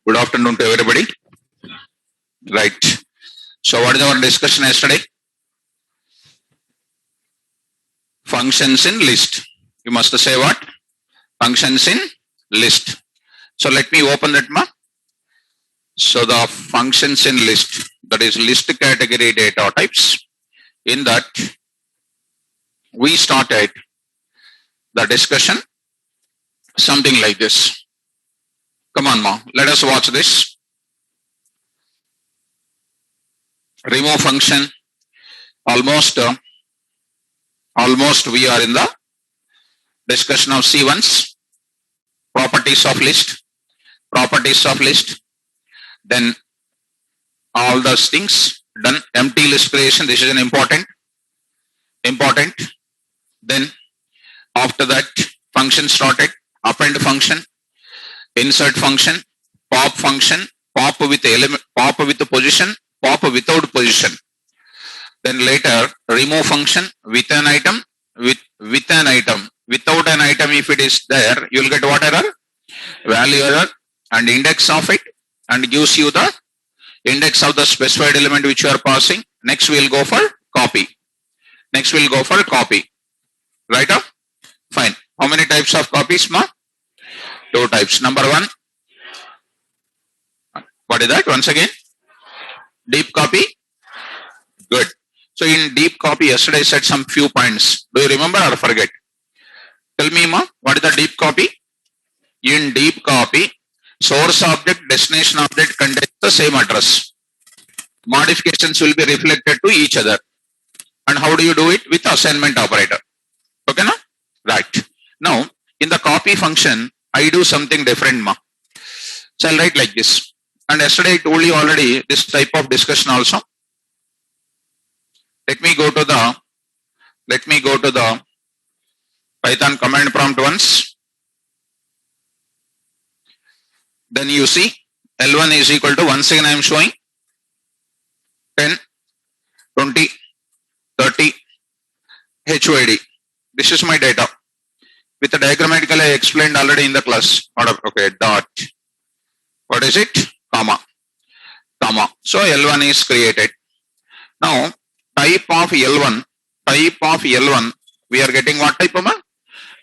Good afternoon to everybody. Right. So what is our discussion yesterday? Functions in list. You must say what? Functions in list. So let me open that ma. So the functions in list, that is list category data types. In that we started the discussion something like this. Come on ma, let us watch this. Remove function. Almost we are in the discussion of C1s, properties of list, then all those things done. Empty list creation, this is an important. Then after that function started, append function, insert function, pop function, pop with element, pop with the position, pop without position. Then later remove function with an item, with an item, without an item. If it is there, you will get what error? Value error, and index of it, and gives you the index of the specified element which you are passing. Next we will go for copy. Right up? Fine. How many types of copies ma? 2 types. Number 1. What is that? Once again? Deep copy? Good. So in deep copy, yesterday I said some few points. Do you remember or forget? Tell me ma, what is the deep copy? In deep copy, source object, destination object contains the same address. Modifications will be reflected to each other. And how do you do it? With assignment operator. Okay na? Right. Now, in the copy function, I do something different ma. So I'll write like this. And yesterday I told you already this type of discussion also. Let me go to the Python command prompt once. Then you see L1 is equal to, once again I am showing 10, 20, 30, HOID. This is my data. With the diagrammatically I explained already in the class. Okay, dot. What is it? Comma. So L1 is created. Now type of L1, we are getting what type of a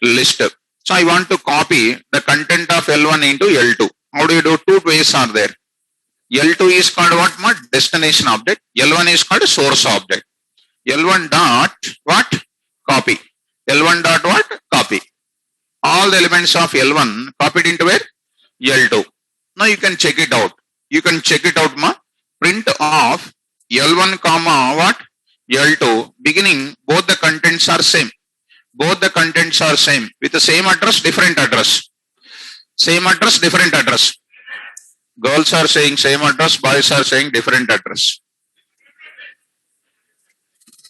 list. So I want to copy the content of L1 into L2. How do you do? 2 ways are there. L2 is called what? Destination object. L1 is called source object. L1 dot what? Copy. L1 dot what? Copy. All the elements of L1 copied into where? L2. Now you can check it out. Ma. Print of L1 comma what? L2 beginning, both the contents are same. With the same address, different address. Girls are saying same address, boys are saying different address.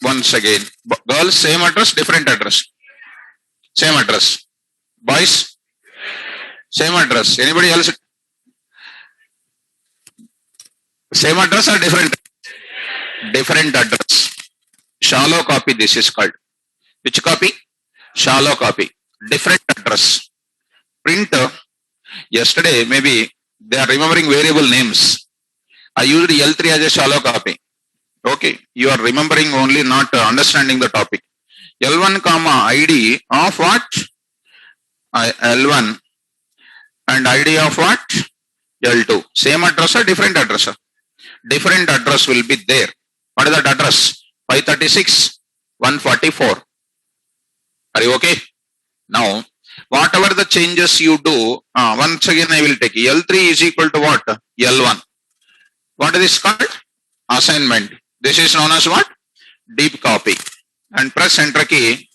Once again, girls same address, different address. Boys same address. Anybody else? Same address or different? Different address. Shallow copy this is called. Which copy? Shallow copy. Different address. Print. Yesterday maybe they are remembering variable names. I used L3 as a shallow copy. Okay. You are remembering only, not understanding the topic. L1 comma ID of what? L1 and ID of what? L2. Same address or different address? Different address will be there. What is that address? 536, 144. Are you okay? Now, whatever the changes you do, once again I will take L3 is equal to what? L1. What is this called? Assignment. This is known as what? Deep copy. And press enter key.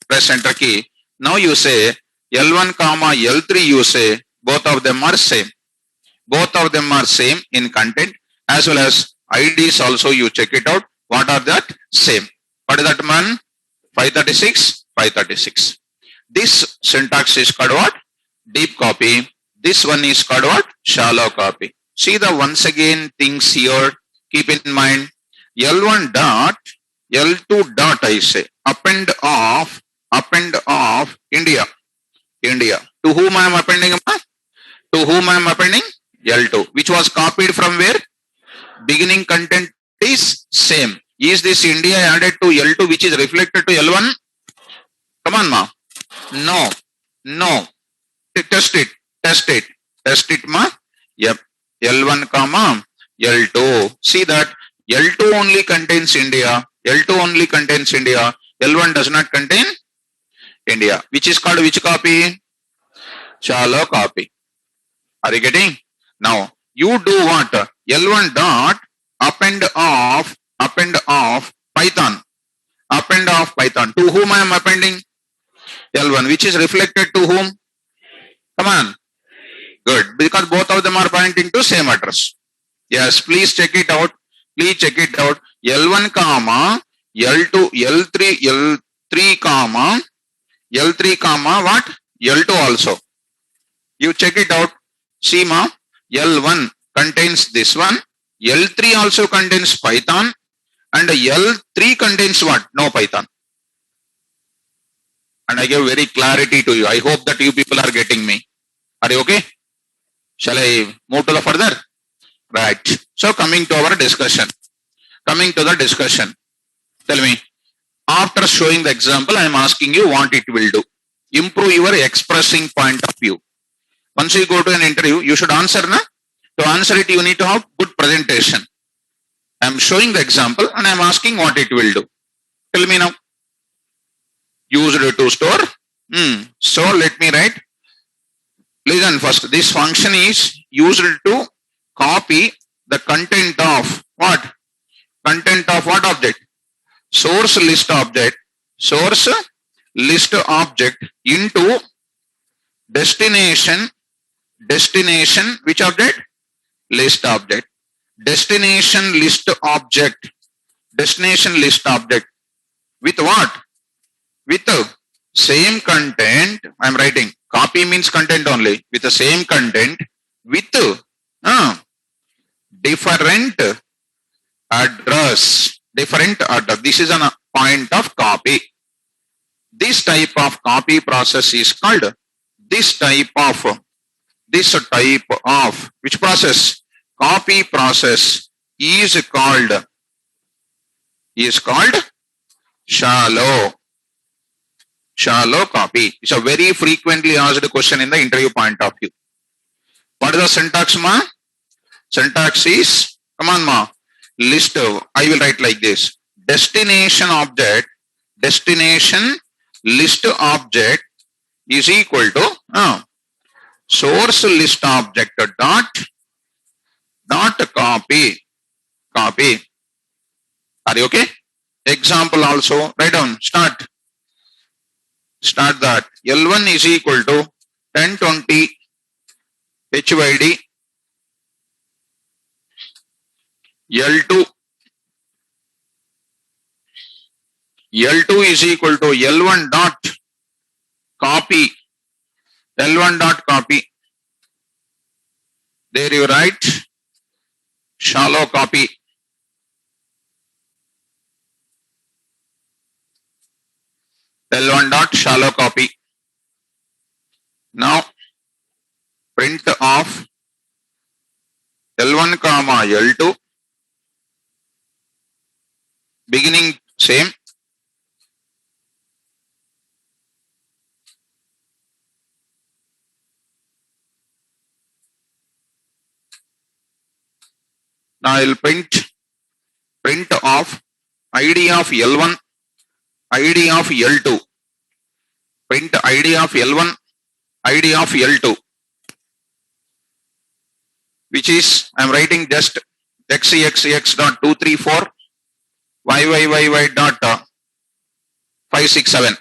Now you say L1 comma L3, you say both of them are same. In content as well as IDs also you check it out. What are that? Same. What is that man? 536. This syntax is called what? Deep copy. This one is called what? Shallow copy. See the once again things here. Keep in mind. L1 dot, L2 dot I say. Append of India. To whom I am appending? L2, which was copied from where? Beginning content is same. Is this India added to L2 which is reflected to L1? Come on, ma. No. No. Test it. Test it. Test it, ma. Yep. L1 comma L2. See that L2 only contains India. L2 only contains India. L1 does not contain India. Which is called which copy? Shallow copy. Are you getting? Now you do what? L1 dot append of Python. Append of Python. To whom I am appending? L1, which is reflected to whom? Come on. Good. Because both of them are pointing to same address. Yes, please check it out. Please check it out. L1 comma L2, L3 comma what? L2 also. You check it out. See, ma, L1 contains this one. L3 also contains Python. And L3 contains what? No Python. And I give very clarity to you. I hope that you people are getting me. Are you okay? Shall I move to the further? Right. So coming to our discussion. Coming to the discussion. Tell me. After showing the example, I am asking you what it will do. Improve your expressing point of view. Once you go to an interview, you should answer, na? To answer it, you need to have good presentation. I am showing the example and I am asking what it will do. Tell me now. Used to store. So let me write. Listen first. This function is used to copy the content of what? Content of what object? Source list object. Source list object into destination. Destination which object? List object. Destination list object. Destination list object. With what? With the same content. I am writing. Copy means content only. With the same content. With different address. Different address. This is a point of copy. This type of copy process is called. This type of which process? Copy process is called shallow copy. It's a very frequently asked question in the interview point of view. What is the syntax, ma? Syntax is, come on, ma. List. I will write like this. Destination object. Destination list object is equal to source list object dot copy. Are you okay? Example also. Write down. Start that. L1 is equal to 1020 HYD. L2 is equal to L1 dot copy. L1 dot copy. There you write shallow copy. L1 dot shallow copy. Now print of L1 comma L2. Beginning same. Now I will print of ID of L1, ID of L2. Print ID of L1, ID of L2. Which is, I am writing just xx dot 234 yy dot 567.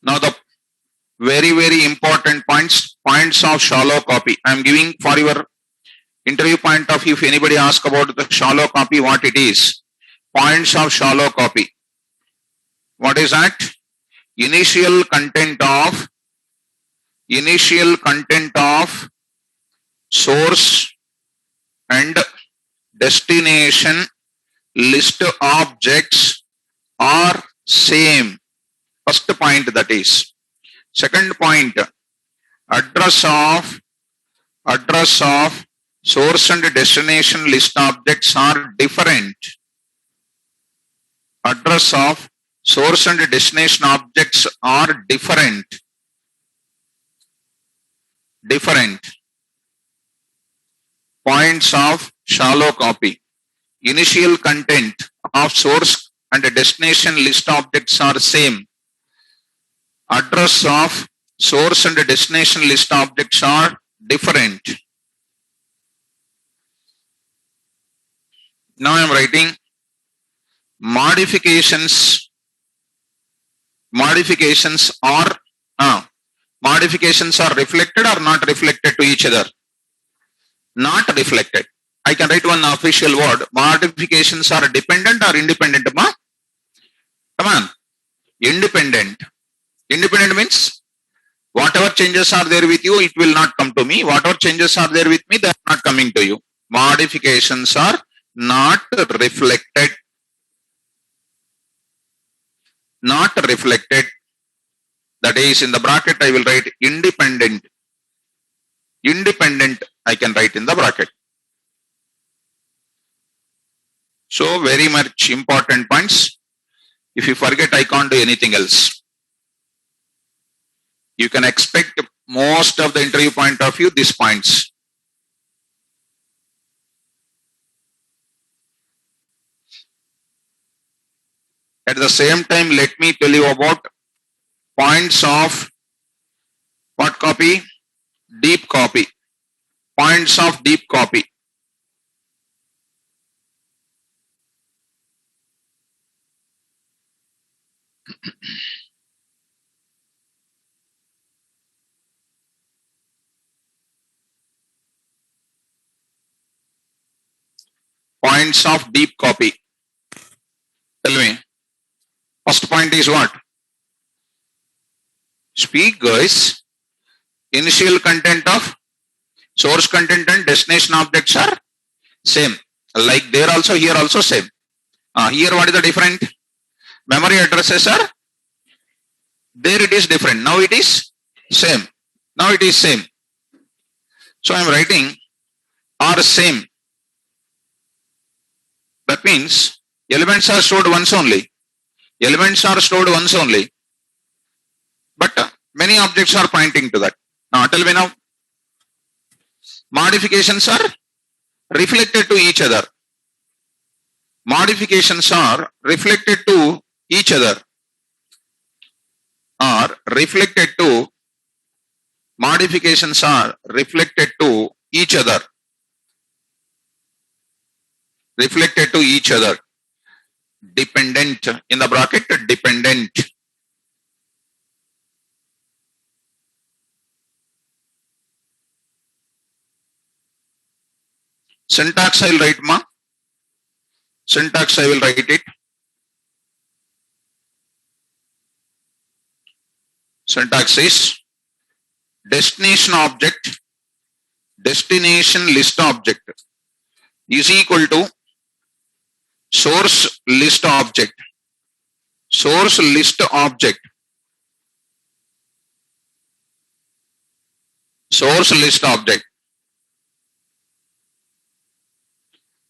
Now the very important points of shallow copy. I am giving for your interview point of view. If anybody asks about the shallow copy, what it is? Points of shallow copy. What is that? Initial content of initial content of source and destination list objects are same. First point that is. Second point, address of source and destination list objects are different. Address of source and destination objects are different. Points of shallow copy. Initial content of source and destination list objects are same. Address of source and destination list objects are different. Now I am writing modifications are reflected or not reflected to each other? Not reflected. I can write one official word. Modifications are dependent or independent? Come on. Independent. Independent means whatever changes are there with you, it will not come to me. Whatever changes are there with me, they are not coming to you. Modifications are not reflected. Not reflected. That is, in the bracket I will write independent. Independent I can write in the bracket. So very much important points. If you forget, I can't do anything else. You can expect most of the interview point of view, these points. At the same time, let me tell you about points of what copy? Deep copy. Points of deep copy. Points of deep copy. Tell me. First point is what? Speak, guys. Initial content of source content and destination objects are same. Like there also, here also same. Here what is the different? Memory addresses are there, it is different. Now it is same. Now it is same. So I am writing are same. That means elements are stored once only. Elements are stored once only. But many objects are pointing to that. Now tell me now. Modifications are reflected to each other. Modifications are reflected to each other. Modifications are reflected to each other. Reflected to each other. Dependent, in the bracket, dependent. Syntax I will write, ma. Syntax I will write it. Syntax is destination object, destination list object is equal to source list object. Source list object. Source list object.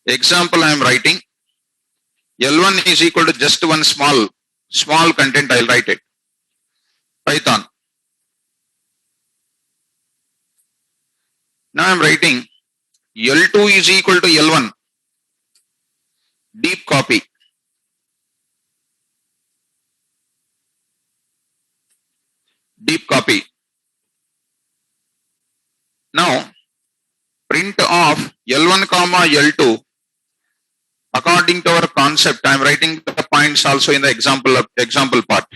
Example I am writing. L1 is equal to just one small content, I will write it. Python. Now I am writing L2 is equal to L1. Deep copy. Deep copy. Now print of L1 comma L2. According to our concept, I am writing the points also in the example part.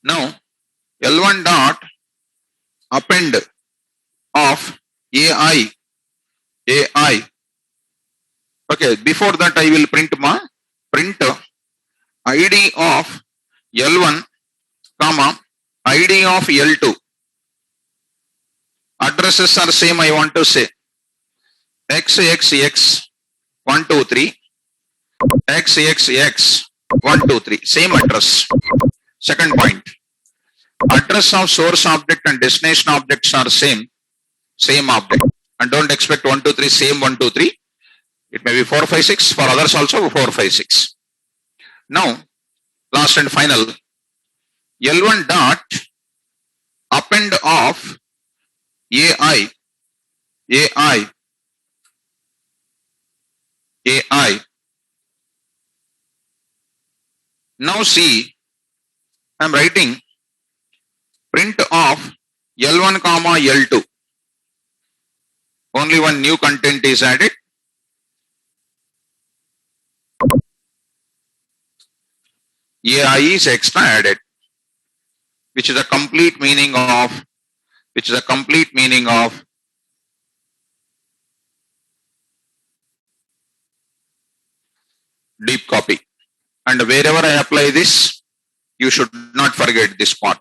Now L1 dot append of AI. Okay, before that I will print ID of L1, comma, ID of L2. Addresses are same, I want to say. XXX 123, XXX 123, same address. Second point, address of source object and destination objects are same object. And don't expect 123 same 123. It may be 456, for others also 456. Now, last and final, L1 dot append of AI. Now see, I am writing print of L1 comma L2. Only one new content is added. AI is extra added, which is a complete meaning of deep copy. And wherever I apply this, you should not forget this part.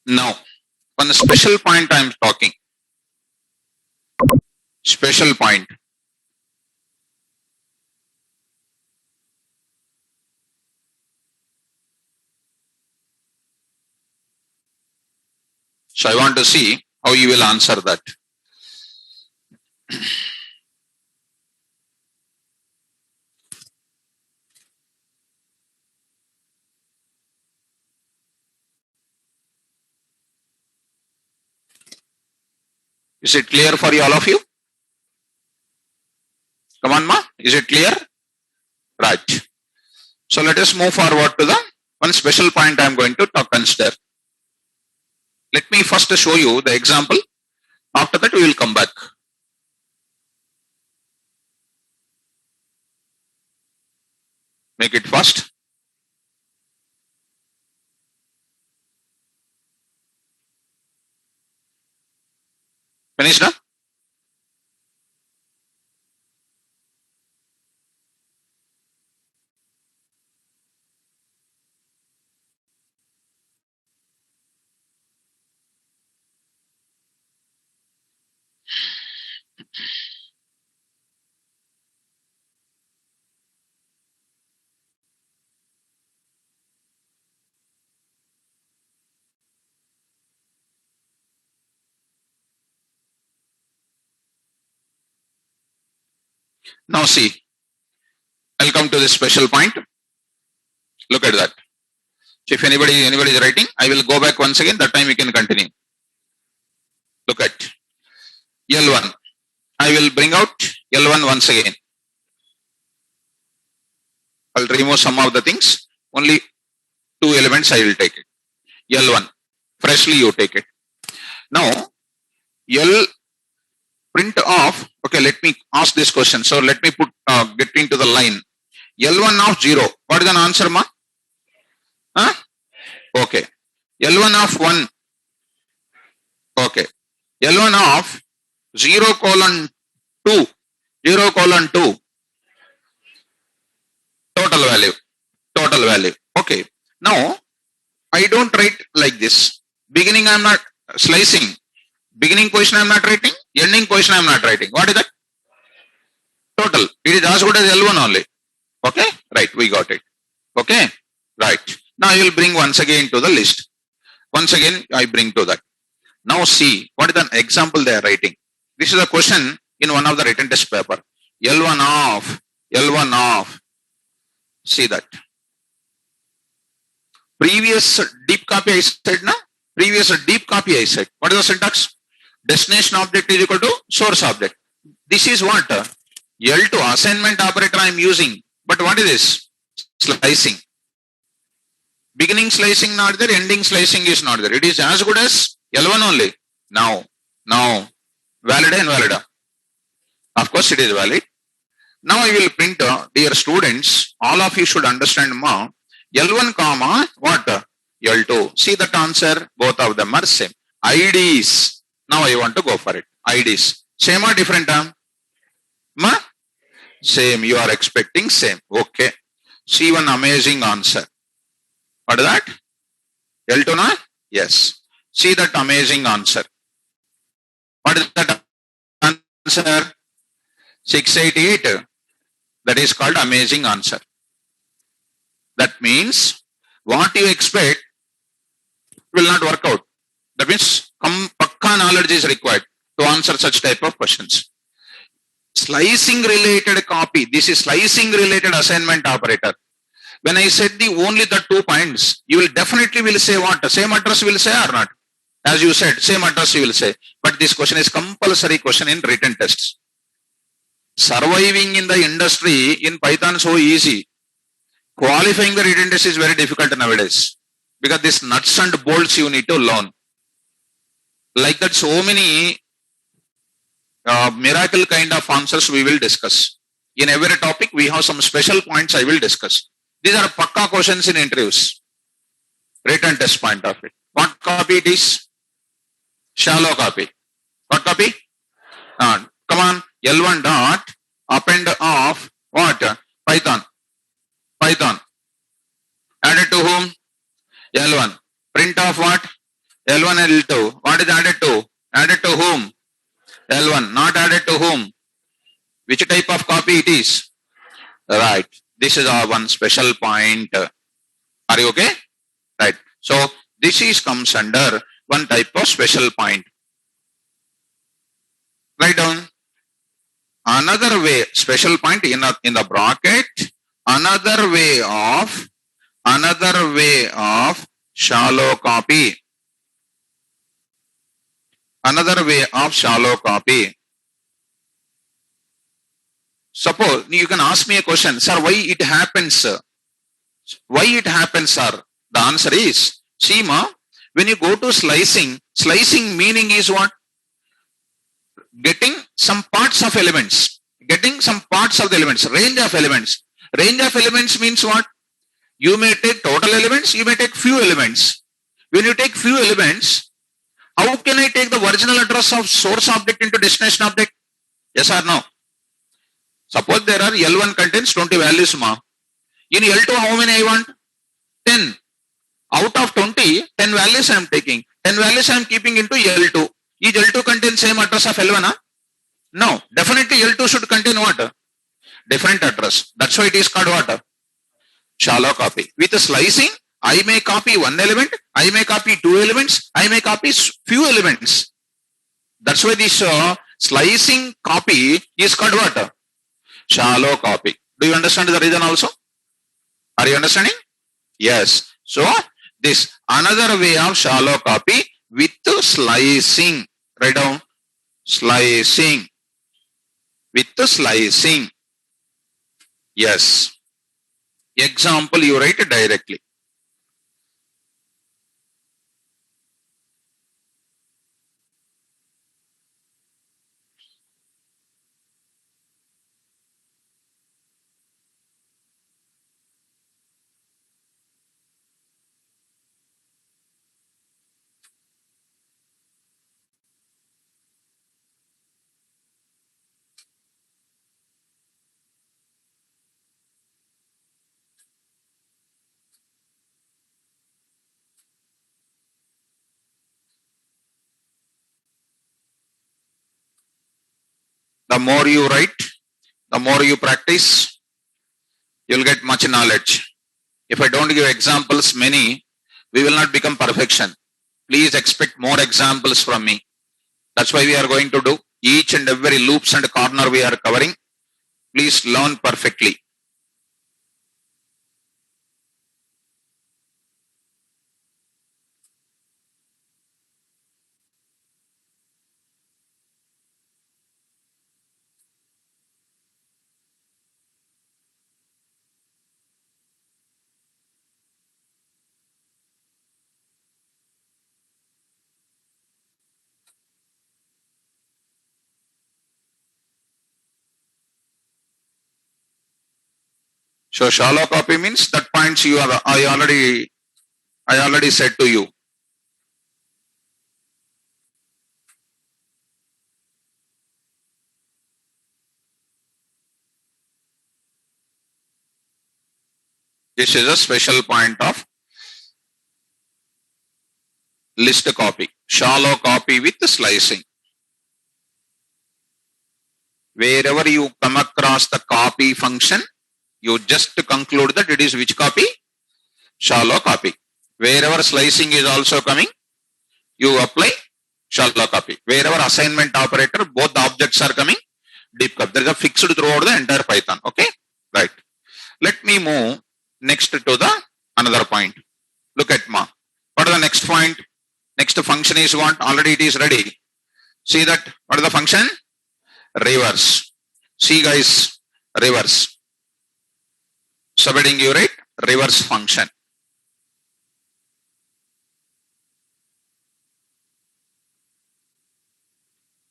Now, one special point I am talking. Special point. So I want to see how you will answer that. Is it clear for all of you? Come on, ma. Is it clear? Right. So let us move forward to the one special point I am going to consider. Let me first show you the example. After that, we will come back. Make it fast. Finished, huh? Now see, I'll come to this special point. Look at that. So if anybody is writing, I will go back once again. That time we can continue. Look at L1. I will bring out L1 once again. I'll remove some of the things. Only two elements I will take it. L1. Freshly you take it. Now, L print of, okay, let me ask this question. So let me put, get into the line. L1 of 0. What is an answer, ma? Huh? Okay. L1 of 1. Okay. L1 of 0 colon 2. 0 colon 2. Total value. Okay. Now, I don't write like this. Beginning I am not slicing. Beginning position I am not writing. Ending position I am not writing. What is that? Total. It is as good as L1 only. Okay. Right. We got it. Okay. Right. Now I will bring once again to the list. Once again I bring to that. Now see what is the example they are writing. This is a question in one of the written test paper. L1 of. See that. Previous deep copy I said na? Previous deep copy I said. What is the syntax? Destination object is equal to source object. This is what? L2 assignment operator I am using. But what is this? Slicing. Beginning slicing not there, ending slicing is not there. It is as good as L1 only. Now, valida and valida. Of course, it is valid. Now I will print, dear students, all of you should understand ma, L1 comma, what? L2. See that answer, both of them are same. IDs. Now I want to go for it. IDs. Same or different? Ma? Same. You are expecting same. Okay. See one amazing answer. What is that? L2 na? Yes. See that amazing answer. What is that answer? 688. That is called amazing answer. That means what you expect will not work out. That means pakka knowledge is required to answer such type of questions. Slicing related copy. This is slicing related assignment operator. When I said only the 2 points, you will definitely will say what? Same address will say or not? As you said, same address you will say. But this question is compulsory question in written tests. Surviving in the industry in Python so easy. Qualifying the written test is very difficult nowadays. Because this nuts and bolts you need to learn. Like that, so many miracle kind of answers we will discuss. In every topic, we have some special points I will discuss. These are pakka questions in interviews. Written test point of it. What copy it is? Shallow copy. What copy? Come on. L1 dot append of what? Python. Python. Added to whom? L1. Print of what? L1 and L2. What is added to? Added to whom? L1. Not added to whom? Which type of copy it is? Right. This is our one special point. Are you okay? Right. So this is comes under one type of special point. Write down. Another way, special point in the bracket. Another way of shallow copy. Another way of shallow copy. Suppose you can ask me a question, sir, why it happens? Why it happens, sir? The answer is, see ma, when you go to slicing, slicing meaning is what? Getting some parts of elements. Getting some parts of the elements, range of elements. Range of elements means what? You may take total elements, you may take few elements. When you take few elements, how can I take the original address of source object into destination object? Yes or no? Suppose there are L1 contains 20 values ma. In L2 how many I want? 10. Out of 20, 10 values I am taking. 10 values I am keeping into L2. Is L2 contain same address of L1? Huh? No. Definitely L2 should contain what? Different address. That's why it is called what? Shallow copy. With slicing, I may copy one element, I may copy two elements, I may copy few elements. That's why this slicing copy is called what? Shallow copy. Do you understand the reason also? Are you understanding? Yes. So this another way of shallow copy with slicing. Write down. Slicing. With slicing. Yes. Example you write directly. The more you write, the more you practice, you'll get much knowledge. If I don't give examples many, we will not become perfection. Please expect more examples from me. That's why we are going to do each and every loops and corner we are covering. Please learn perfectly. So shallow copy means that points you are, I already said to you. This is a special point of list copy, shallow copy with slicing. Wherever you come across the copy function, you just conclude that it is which copy? Shallow copy. Wherever slicing is also coming, you apply shallow copy. Wherever assignment operator, both the objects are coming, deep copy. There is a fixed throughout the entire Python. Okay, right. Let me move next to the another point. Look at ma. What is the next point? Next function is what? Already it is ready. See that? What is the function? Reverse. See guys, reverse. Subheading you write reverse function.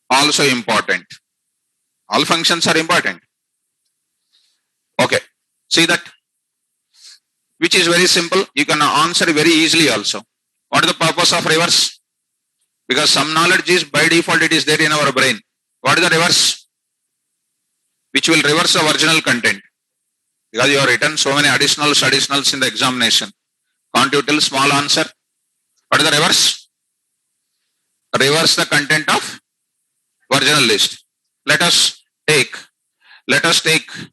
Also important. All functions are important. Okay. See that? Which is very simple. You can answer very easily also. What is the purpose of reverse? Because some knowledge is by default it is there in our brain. What is the reverse? Which will reverse the original content. Because you have written so many additionals in the examination. Can't you tell small answer? What is the reverse? Reverse the content of original list. Let us take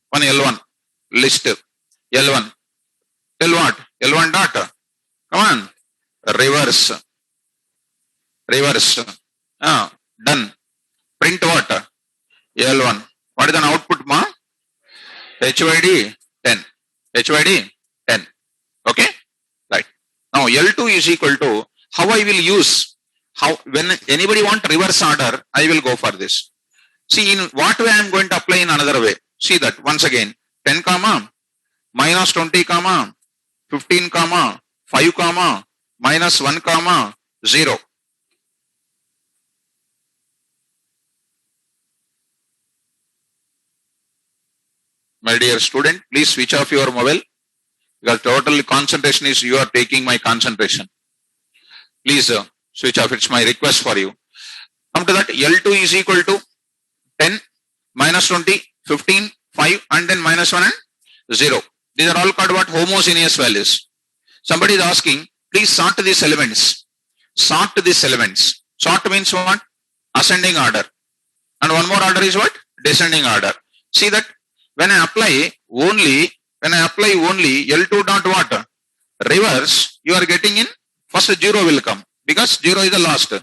one L1 list. L1. Tell what? L1 dot. Come on. Reverse. Done. Print what? L1. What is an output ma? HYD 10. HYD 10. Okay? Right. Now L2 is equal to how I will use. How when anybody want reverse order, I will go for this. See in what way I am going to apply in another way. See that once again 10 comma minus 20 comma 15 comma 5 comma minus 1 comma 0. My dear student, please switch off your mobile because total concentration is you are taking my concentration. Please switch off. It's my request for you. Come to that. L2 is equal to 10 minus 20, 15, 5 and then minus 1 and 0. These are all called what? Homogeneous values. Somebody is asking, please sort these elements. Sort these elements. Sort means what? Ascending order. And one more order is what? Descending order. See that when I apply only L2 dot what? Reverse, you are getting in first 0 will come because 0 is the last.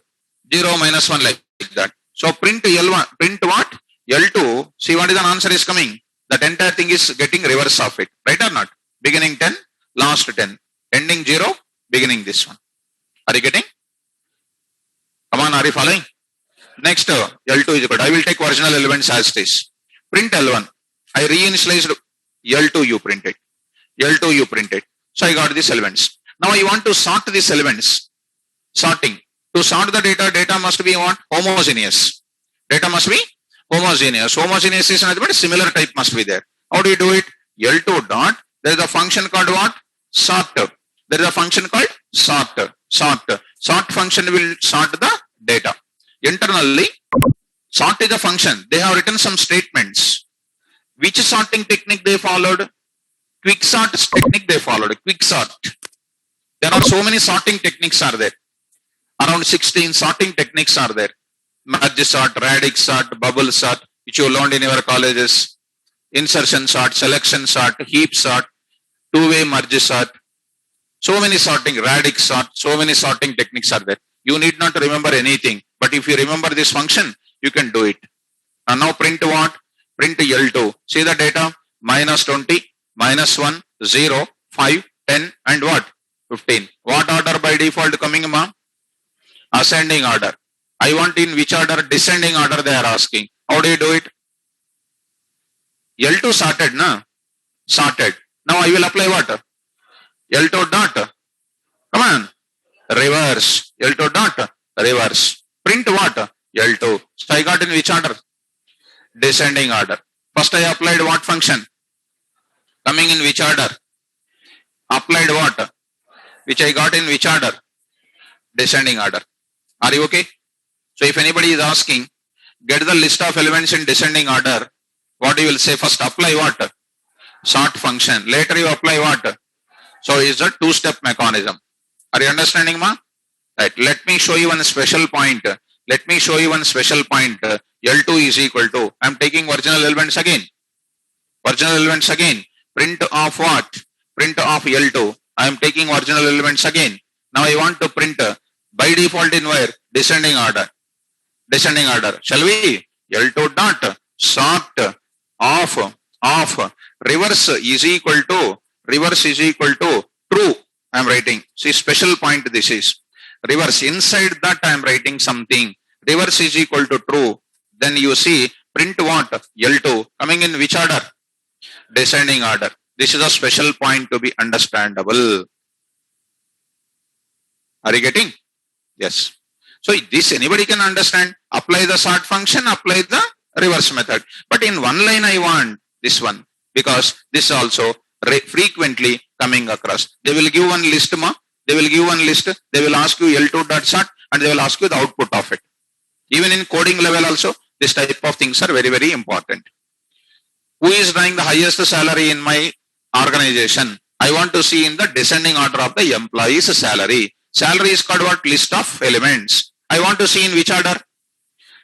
0 minus 1 like that. So print L1, print what? L2, see what is the answer is coming. That entire thing is getting reverse of it. Right or not? Beginning 10, last 10. Ending 0, beginning this one. Are you getting? Come on, are you following? Next, L2 is equal to, I will take original elements as this. Print L1. I reinitialized L2, you print it. L2, you print it. So I got these elements. Now I want to sort these elements. Sorting. To sort the data must be what? Homogeneous. Data must be homogeneous. Homogeneous is nothing but similar type must be there. How do you do it? L2 dot. There is a function called what? Sort. There is a function called sort. Sort function will sort the data. Internally, sort is a function. They have written some statements. Which sorting technique they followed? Quick sort technique they followed. Quick sort. There are so many sorting techniques are there. Around 16 sorting techniques are there. Merge sort, radix sort, bubble sort, which you learned in your colleges. Insertion sort, selection sort, heap sort, two-way merge sort. So many sorting, radix sort, so many sorting techniques are there. You need not remember anything. But if you remember this function, you can do it. And now print what? Print L2. See the data? Minus 20, minus 1, 0, 5, 10 and what? 15. What order by default coming, ma? Ascending order. I want in which order? Descending order they are asking. How do you do it? L2 sorted, na? Sorted. Now I will apply what? L2 dot. Come on. Reverse. L2 dot. Reverse. Print what? L2. So I got in which order? Descending order. First I applied what function? Coming in which order? Applied what? Which I got in which order? Descending order. Are you okay? So if anybody is asking, get the list of elements in descending order, what you will say? First apply what? Sort function. Later you apply what? So it's a two-step mechanism. Are you understanding, ma? Right. Let me show you one special point. Let me show you one special point. L2 is equal to, I am taking original elements again. Original elements again. Print of what? Print of L2. I am taking original elements again. Now I want to print by default in where? Descending order. Descending order. Shall we? L2 dot sort of reverse is equal to true. I am writing. See, special point this is. Reverse. Inside that I am writing something. Reverse is equal to true. Then you see print what? L2. Coming in which order? Descending order. This is a special point to be understandable. Are you getting? Yes. So this anybody can understand. Apply the sort function, apply the reverse method. But in one line I want this one because this also frequently coming across. They will give one list, ma. They will give one list. They will ask you L2 dot sort and they will ask you the output of it. Even in coding level also, this type of things are very, very important. Who is drawing the highest salary in my organization? I want to see in the descending order of the employee's salary. Salary is called what? List of elements. I want to see in which order?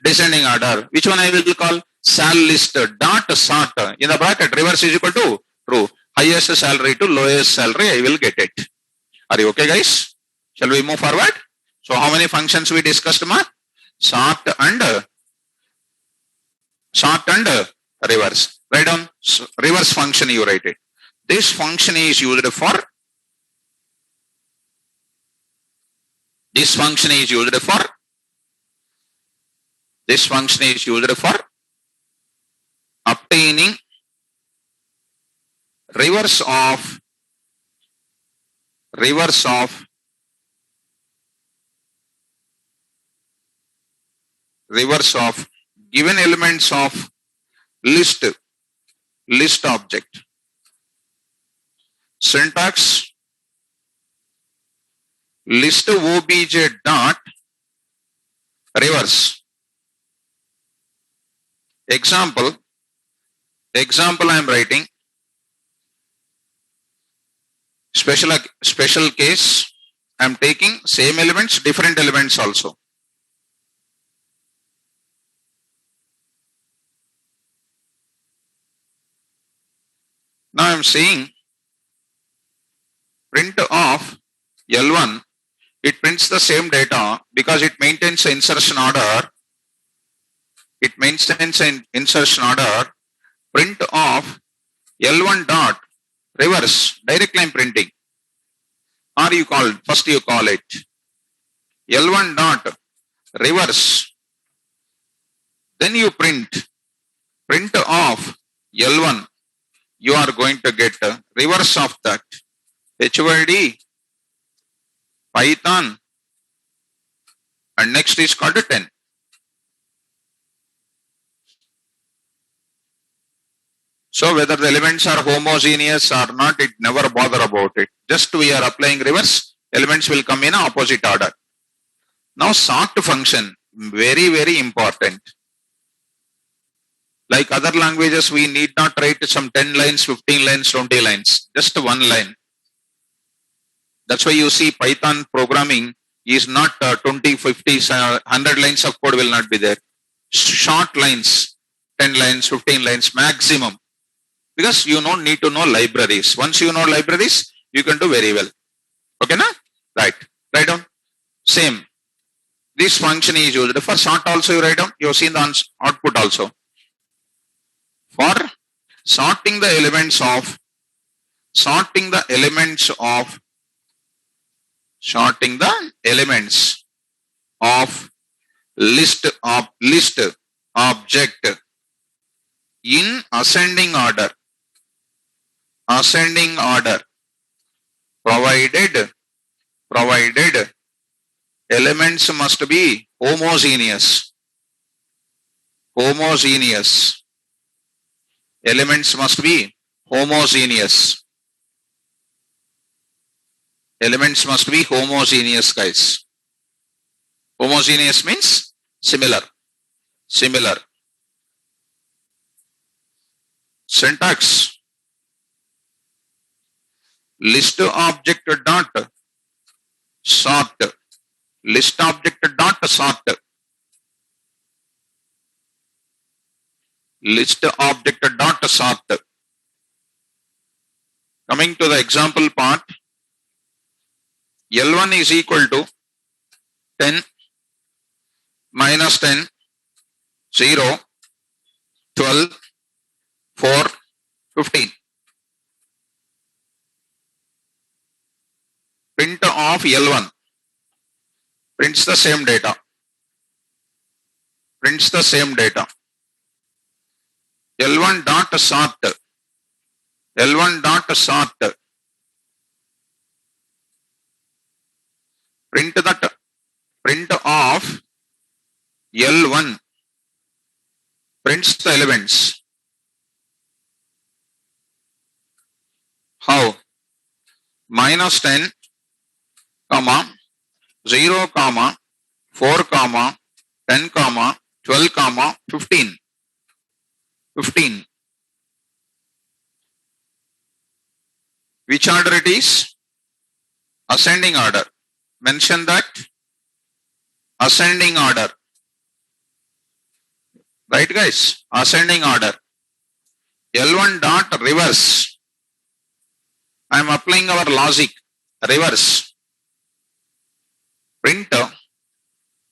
Descending order. Which one I will call? Sal list dot sort. In the bracket, reverse is equal to true. Highest salary to lowest salary, I will get it. Are you okay, guys? Shall we move forward? So how many functions we discussed, ma? Sort and reverse. Write down reverse function, you write it. This function is used for obtaining reverse of given elements of list object. Syntax list obj dot reverse. Example I am writing. Special case, I am taking same elements, different elements also. Now I am saying print of L1, it prints the same data because it maintains an insertion order. Print of L1 dot reverse, direct line printing. Or first you call it L1 dot reverse. Then you print of L1. You are going to get a reverse of that. HYD, Python, and next is called 10. So whether the elements are homogeneous or not, it never bother about it. Just we are applying reverse, elements will come in opposite order. Now sort function, very, very important. Like other languages, we need not write some 10 lines, 15 lines, 20 lines, just one line. That's why you see Python programming is not 20, 50, 100 lines of code will not be there. Short lines, 10 lines, 15 lines maximum. Because you don't need to know libraries. Once you know libraries, you can do very well. Okay, na? Right. Write down. Same. This function is used for sort also. You write down. You have seen the output also. For sorting the elements of list object in ascending order. Provided elements must be homogeneous. Elements must be homogeneous. Elements must be homogeneous, guys. Homogeneous means similar. Similar. Syntax. List object dot sort. List object dot sort. List object dot sort. Coming to the example part, L1 is equal to 10 minus 10, 0, 12, 4, 15. Print of L1 prints the same data. Prints the same data. L1 dot sort. L1 dot sort. Print that. Print of L1 prints the elements. How? Minus 10, comma, 0, comma, 4, comma, 10, comma, 12, comma, 15. 15. Which order it is? Ascending order. Mention that. Ascending order. Right, guys? Ascending order. L1 dot reverse. I am applying our logic. Reverse. Print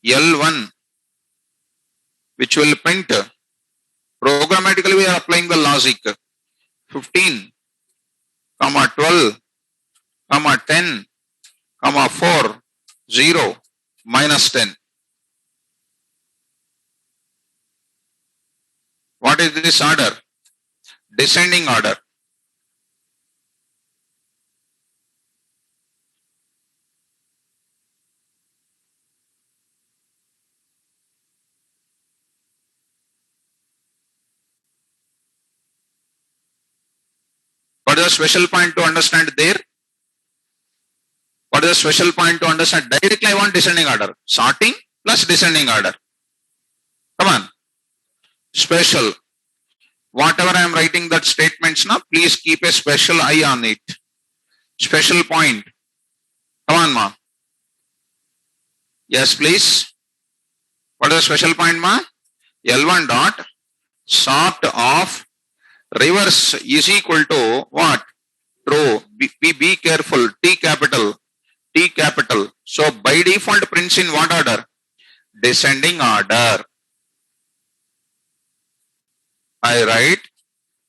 L1, which will print. Programmatically we are applying the logic. 15, comma 12, comma 10, comma 4, 0, minus 10. What is this order? Descending order. What is the special point to understand there? What is the special point to understand? Directly I want descending order. Sorting plus descending order. Come on. Special. Whatever I am writing that statements now, please keep a special eye on it. Special point. Come on, ma. Yes, please. What is the special point, ma? L1 dot sort of reverse is equal to what? True. Be careful. T capital. T capital. So by default prints in what order? Descending order. I write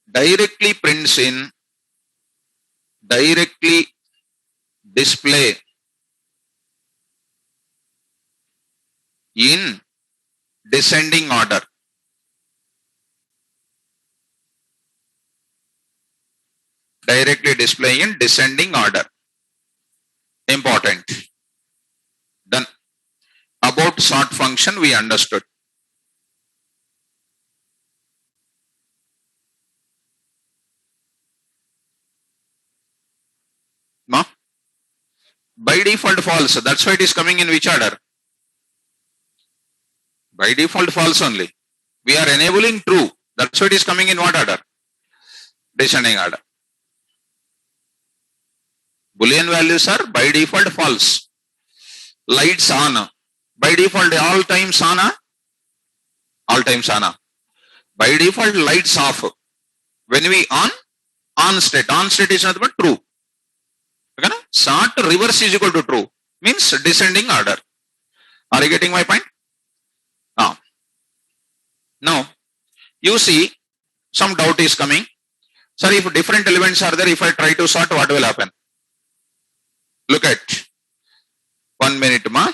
directly prints in, directly display in descending order. Directly display in descending order. Important. Done. About sort function we understood. No? By default false. That's why it is coming in which order? By default false only. We are enabling true. That's why it is coming in what order? Descending order. Boolean values are by default false. Lights on. By default all times on. All times on. By default lights off. When we on state. On state is nothing but true. Okay? Sort reverse is equal to true. Means descending order. Are you getting my point? Now, you see some doubt is coming. Sir, if different elements are there, if I try to sort, what will happen? Look at 1 minute, ma.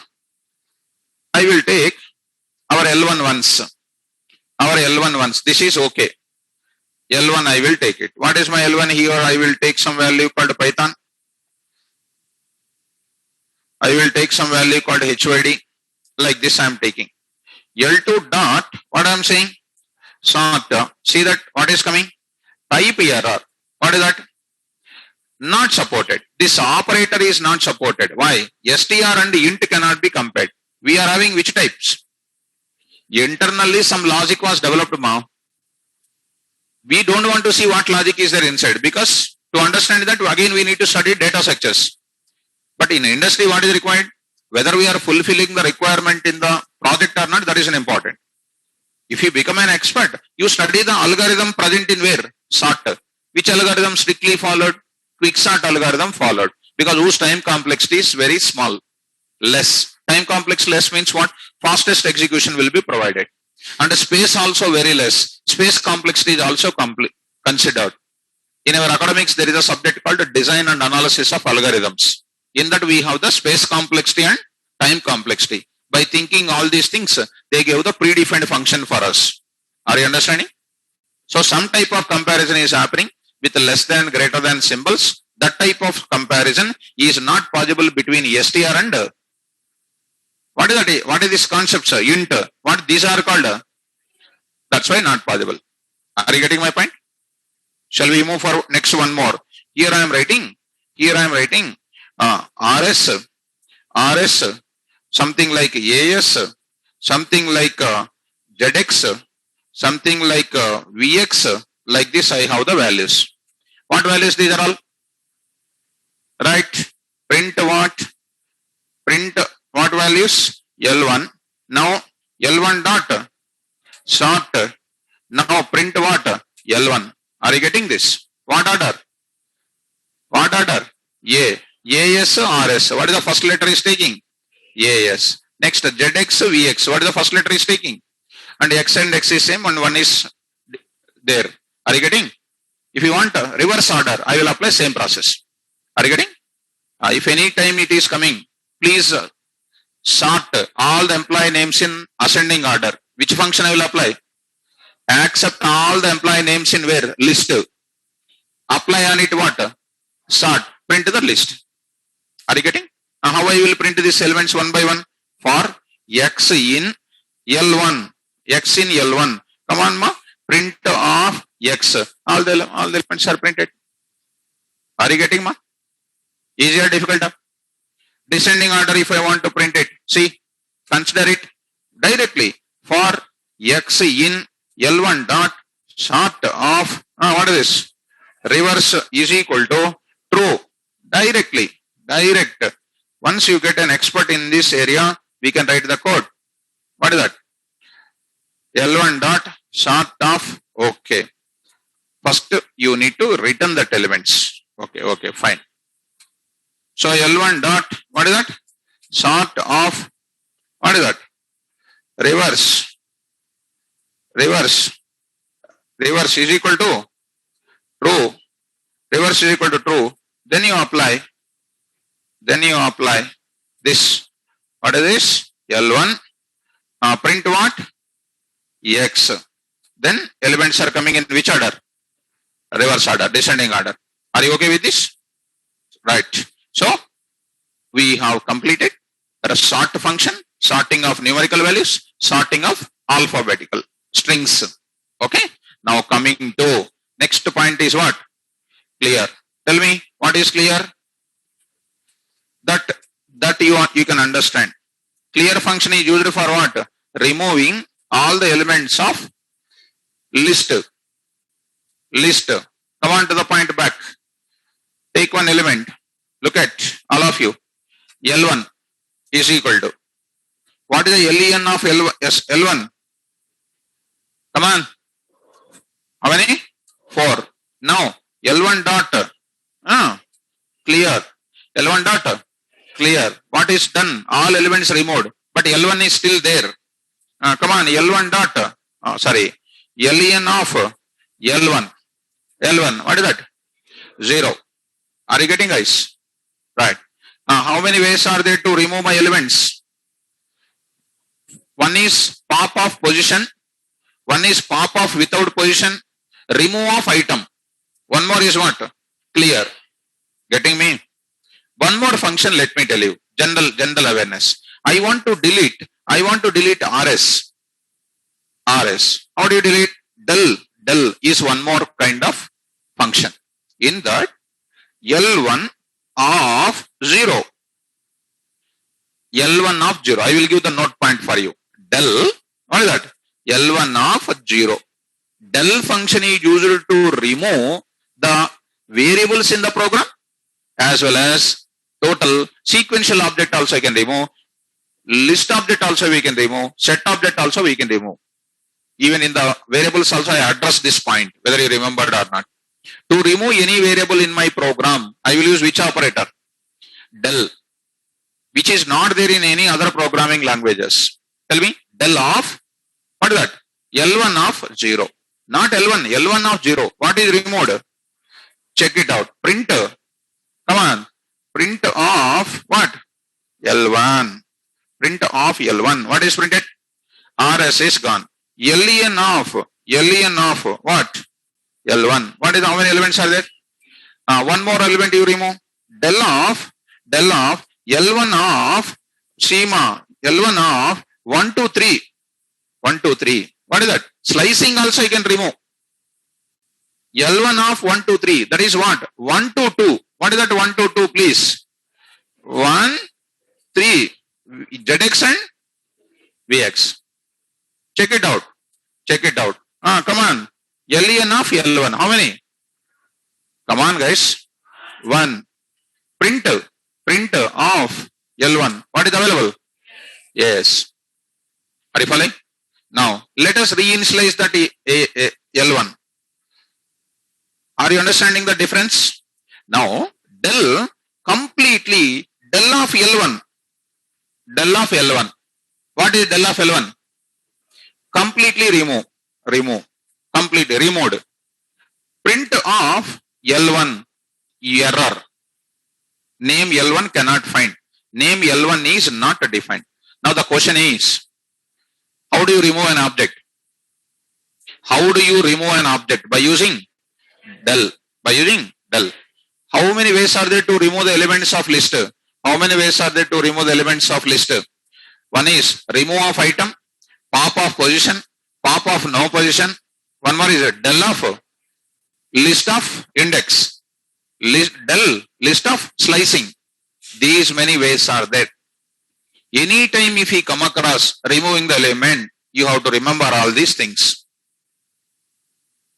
I will take our L1 once. Our L1 once. This is okay. L1 I will take it. What is my L1 here? I will take some value called Python. I will take some value called HYD. Like this I am taking. L2 dot, what I am saying? Sort. See that what is coming? Type error. What is that? Not supported. This operator is not supported. Why? str and int cannot be compared. We are having which types? Internally some logic was developed now. We don't want to see what logic is there inside, because to understand that again we need to study data structures. But in industry what is required? Whether we are fulfilling the requirement in the project or not, that is an important. If you become an expert, you study the algorithm present in where? Sort. Which algorithm strictly followed? Quicksort algorithm followed, because whose time complexity is very small, less. Time complex less means what? Fastest execution will be provided. And space also very less. Space complexity is also considered. In our academics, there is a subject called design and analysis of algorithms. In that we have the space complexity and time complexity. By thinking all these things, they give the predefined function for us. Are you understanding? So some type of comparison is happening with less than, greater than symbols. That type of comparison is not possible between str and what is that? What is this concept, sir? Int. What these are called? That's why not possible. Are you getting my point? Shall we move for next one more? Here I am writing. RS, something like AS, something like ZX, something like VX. Like this, I have the values. What values these are all? Right. Print what? Print what values? L1. Now L1 dot sort. Now print what? L1. Are you getting this? What order? What order? A. AS, RS. What is the first letter is taking? AS. Next ZX, VX. What is the first letter is taking? And X and X is same and one is there. Are you getting? If you want reverse order, I will apply same process. Are you getting? If any time it is coming, please sort all the employee names in ascending order. Which function I will apply? Accept all the employee names in where? List. Apply on it what? Sort. Print the list. Are you getting? How I will print these elements one by one? For X in L1. X in L1. Come on, ma. Print of X. All the elements are printed. Are you getting, ma? Easy or difficult? Descending order, if I want to print it, see, consider it directly for X in L1 dot sort of what is this? Reverse is equal to true. Directly. Direct. Once you get an expert in this area, we can write the code. What is that? L1 dot sort of, okay. First you need to return that elements. Okay, fine. So L1 dot, what is that? Sort of, what is that? Reverse is equal to true. Reverse is equal to true. Then you apply this. What is this? L1. Print what? X. Then elements are coming in which order? Reverse order, descending order. Are you okay with this? Right. So we have completed a sort function, sorting of numerical values, sorting of alphabetical strings. Okay. Now coming to next point is what? Clear. Tell me what is clear? That you can understand. Clear function is used for what? Removing all the elements of list. Come on to the point back. Take one element. Look at all of you. L1 is equal to. What is the len of L1? Come on. How many? 4. Now L1 dot clear. L1 dot clear. What is done? All elements removed, but L1 is still there. Come on, L1 dot. Len of L1. L1. What is that? 0. Are you getting, guys? Right. How many ways are there to remove my elements? One is pop of position. One is pop of without position. Remove of item. One more is what? Clear. Getting me? One more function, let me tell you. General awareness. I want to delete RS. How do you delete? Del is one more kind of function. In that L1 of 0. L1 of 0. I will give the note point for you. Del, what is that? L1 of 0. Del function is used to remove the variables in the program as well as total sequential object also I can remove, list object also we can remove, set object also we can remove. Even in the variables also I address this point, whether you remembered or not. To remove any variable in my program, I will use which operator? Del, which is not there in any other programming languages. Tell me, del of, what is that? L1 of 0. Not L1, L1 of 0. What is removed? Check it out. Print, come on. Print of what? L1. Print of L1. What is printed? RS is gone. LEN of what? L1. What is, how many elements are there? One more element you remove. Del of L1 of schema. L1 of 1 to 3. 1 to 3. What is that? Slicing also you can remove. L1 of 1 to 3. That is what? 1 to 2. What is that 1 to 2, please? 1, 3. ZX and VX. Check it out. Check it out. Come on. LEN of L1. How many? Come on, guys. 1. Print of L1. What is available? Yes. Are you following? Now, let us reinitialize that L1. Are you understanding the difference? Now, del completely, del of L1. Del of L1. What is del of L1? Completely remove. Completely removed. Print of L1. Error. Name L1 cannot find. Name L1 is not defined. Now the question is, how do you remove an object? How do you remove an object? By using del. By using del. How many ways are there to remove the elements of list? How many ways are there to remove the elements of list? One is remove of item, pop of position, pop of no position. One more is del of list of index, del list of slicing. These many ways are there. Anytime if you come across removing the element, you have to remember all these things.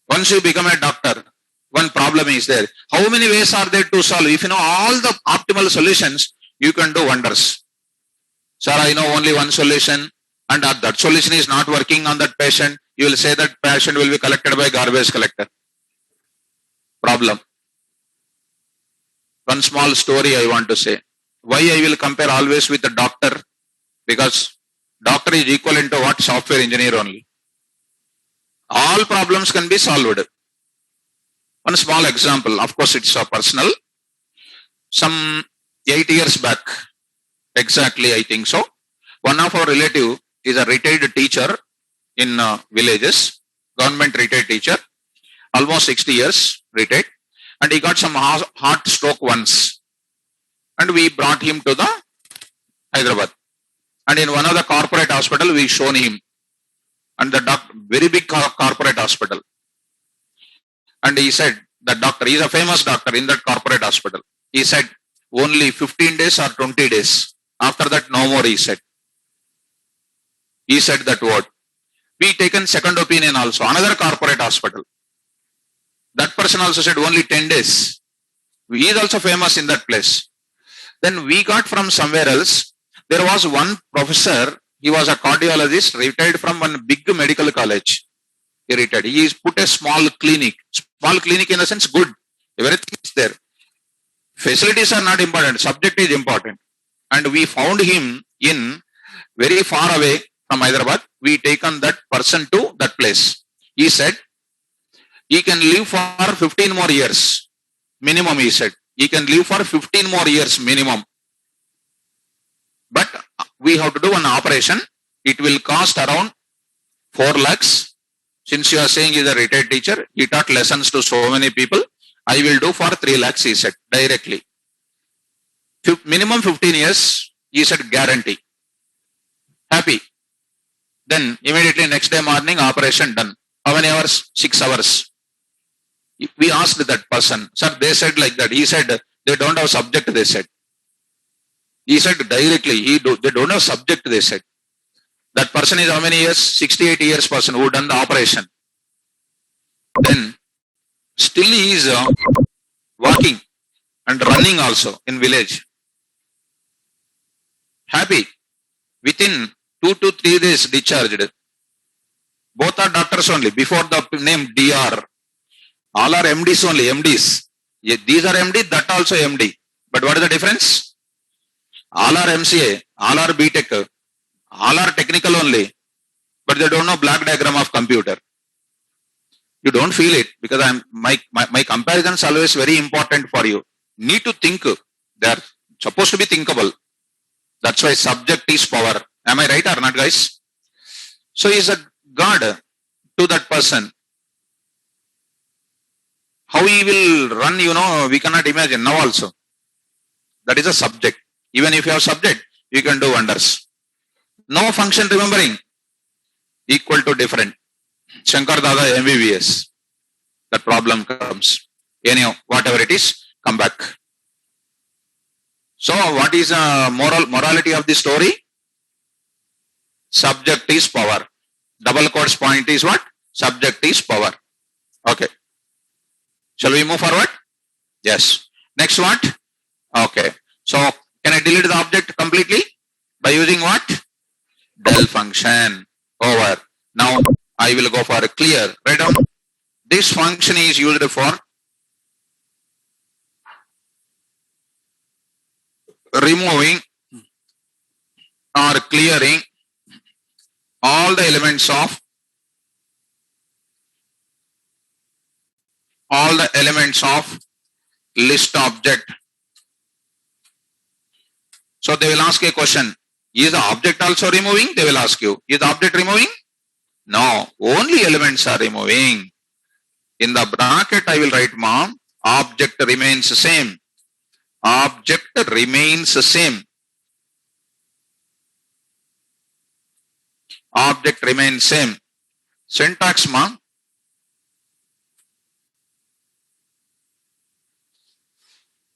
Once you become a doctor, one problem is there. How many ways are there to solve? If you know all the optimal solutions, you can do wonders. Sir, I know only one solution and that solution is not working on that patient. You will say that patient will be collected by garbage collector. Problem. One small story I want to say. Why I will compare always with the doctor? Because doctor is equivalent to what? Software engineer only. All problems can be solved. One small example, of course it's personal. Some 8 years back, exactly I think so, one of our relative is a retired teacher in villages, government retired teacher, almost 60 years retired, and he got some heart stroke once. And we brought him to the Hyderabad. And in one of the corporate hospital, we shown him. And the doctor, very big corporate hospital. And he said, the doctor, he is a famous doctor in that corporate hospital. He said, only 15 days or 20 days. After that, no more, he said. He said that word. We taken second opinion also, another corporate hospital. That person also said only 10 days. He is also famous in that place. Then we got from somewhere else. There was one professor, he was a cardiologist, retired from one big medical college. He retired. He is put a small clinic. Small clinic in the sense good. Everything is there. Facilities are not important. Subject is important. And we found him in very far away from Hyderabad. We taken that person to that place. He said, he can live for 15 more years. Minimum, he said. He can live for 15 more years minimum. But we have to do an operation. It will cost around 4 lakhs. Since you are saying he is a retired teacher, he taught lessons to so many people. I will do for 3 lakhs, he said, directly. Minimum 15 years, he said, guarantee. Happy. Then immediately next day morning, operation done. How many hours? 6 hours. We asked that person, sir, they said like that. He said they don't have subject, they said. He said directly, they don't have subject, they said. That person is how many years? 68 years person who done the operation. Then still he is walking and running also in village. Happy. Within 2 to 3 days discharged. Both are doctors only. Before the name DR. All are MDs only, MDs. These are MD, that also MD. But what is the difference? All are MCA, all are BTech, all are technical only. But they don't know black diagram of computer. You don't feel it because my comparisons always very important for you. Need to think. They are supposed to be thinkable. That's why subject is power. Am I right or not, guys? So is a God to that person. How he will run, we cannot imagine now also. That is a subject. Even if you have subject, you can do wonders. No function remembering. Equal to different. Shankar Dada MBBS. That problem comes. Anyhow, whatever it is, come back. So what is morality of the story? Subject is power. Double quotes point is what? Subject is power. Okay. Shall we move forward? Yes. Next what? Okay. So can I delete the object completely? By using what? Del function. Over. Now I will go for a clear. Write down. This function is used for removing or clearing all the elements of list object. So they will ask a question. Is the object also removing? They will ask you. Is the object removing? No. Only elements are removing. In the bracket I will write mom. Object remains same. Object remains same. Object remains same. Syntax mom.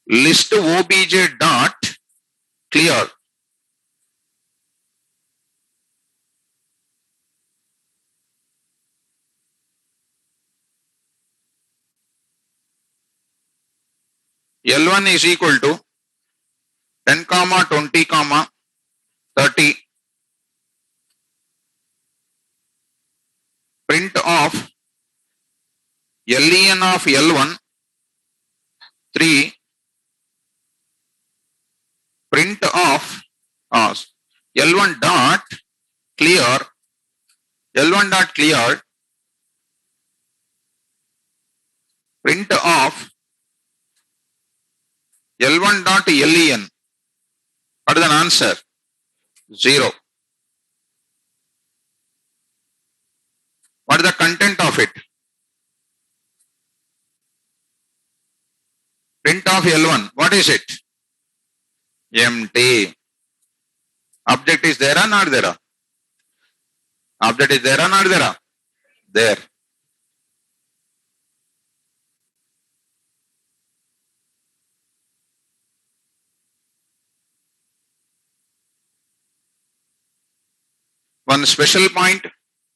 List obj dot clear. L1 is equal to 10, 20, 30. Print of len of L1 3. Print of L1 dot clear. L1 dot clear. Print of L1 dot len. What is an answer? 0. What is the content of it? Print of L1. What is it? Empty. Object is there or not there? Object is there or not there? There. One special point,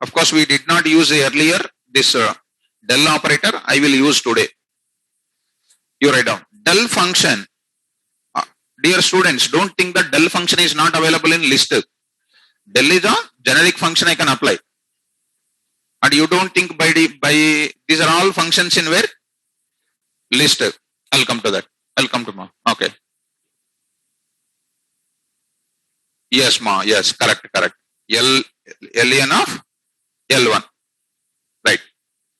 of course we did not use earlier, this del operator I will use today. You write down. Del function. Dear students, don't think that del function is not available in list. Del is a generic function I can apply. And you don't think by these are all functions in where? List. I'll come to that. I'll come to ma. Okay. Yes, ma. Yes, correct. Len of L1. Right.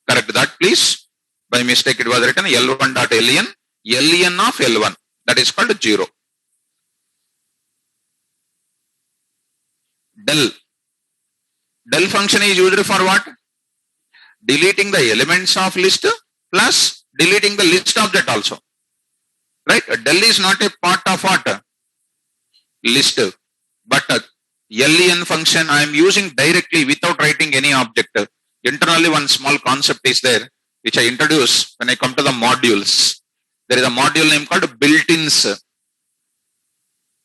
Correct that, please. By mistake, it was written L1 dot len. Len of L1. That is called 0. Del. Del function is used for what? Deleting the elements of list plus deleting the list object also. Right? Del is not a part of what? List. But len function I am using directly without writing any object. Internally one small concept is there. which I introduce when I come to the modules. There is a module name called built-ins.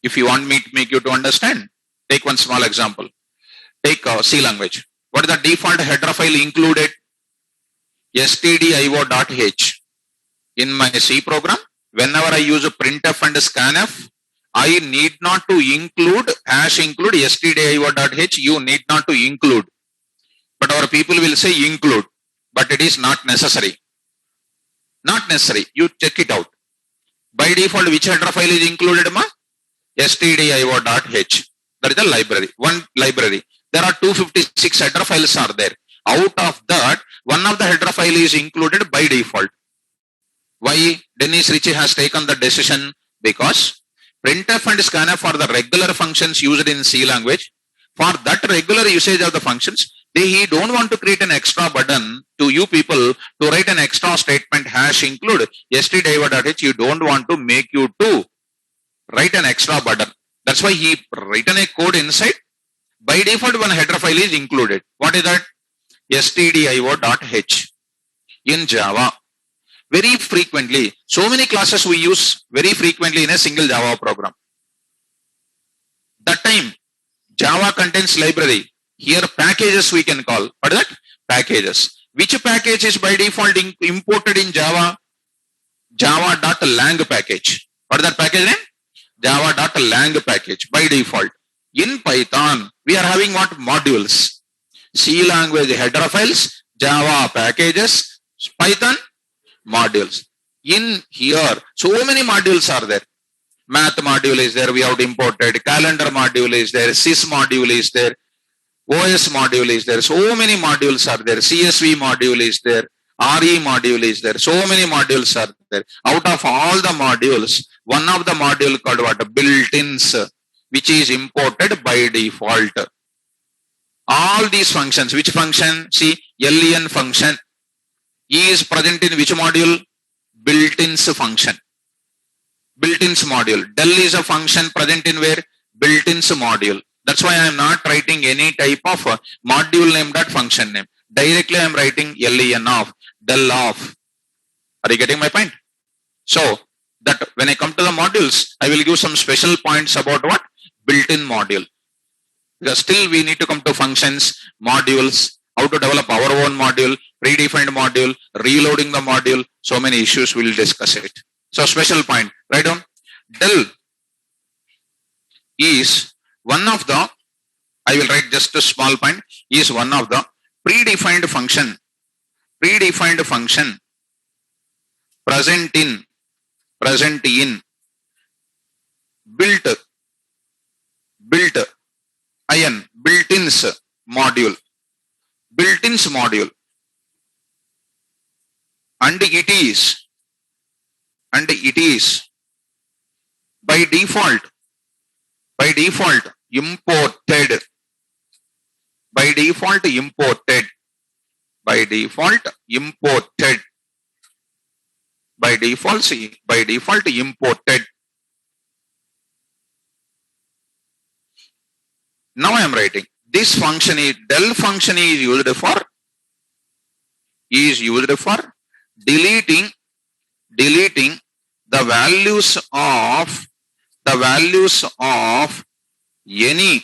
If you want me to make you to understand, take one small example. Take C language. What is the default header file included? stdio.h. In my C program, whenever I use printf and scanf, I need not to include #include stdio.h. You need not to include. But our people will say include, but it is not necessary. Not necessary. You check it out. By default, which header file is included, ma? stdio.h. That is the library. One library. There are 256 header files are there. Out of that, one of the header file is included by default. Why Dennis Ritchie has taken the decision? Because printf and scanf are the regular functions used in C language. For that regular usage of the functions, he don't want to create an extra button to you people to write an extra statement #include stdio.h. You don't want to make you to write an extra button. That's why he written a code inside. By default, one header file is included. What is that? stdio.h. In Java. Very frequently, so many classes we use very frequently in a single Java program. That time, Java contains library. Here packages we can call. What is that? Packages. Which package is by default imported in Java? Java.lang package. What is that package name? Java.lang package by default. In Python, we are having what? Modules. C language header files, Java packages, Python modules. In here, so many modules are there. Math module is there, we have imported. Calendar module is there. Sys module is there. OS module is there. So many modules are there. CSV module is there. RE module is there. So many modules are there. Out of all the modules, one of the module called what? Built-ins, which is imported by default. All these functions, which function? See, len function is present in which module? Built-ins function. Built-ins module. Del is a function present in where? Built-ins module. That's why I am not writing any type of module name dot function name. Directly I am writing len of, del of. Are you getting my point? So that when I come to the modules, I will give some special points about what? Built-in module. Because still we need to come to functions, modules, how to develop our own module, predefined module, reloading the module. So many issues, we'll discuss it. So special point, write down. Del is one of the, I will write just a small point, is one of the predefined function present in built-ins module. Built-ins module. And it is by default imported. By default imported. Now I am writing this function is del function is used for deleting the values of any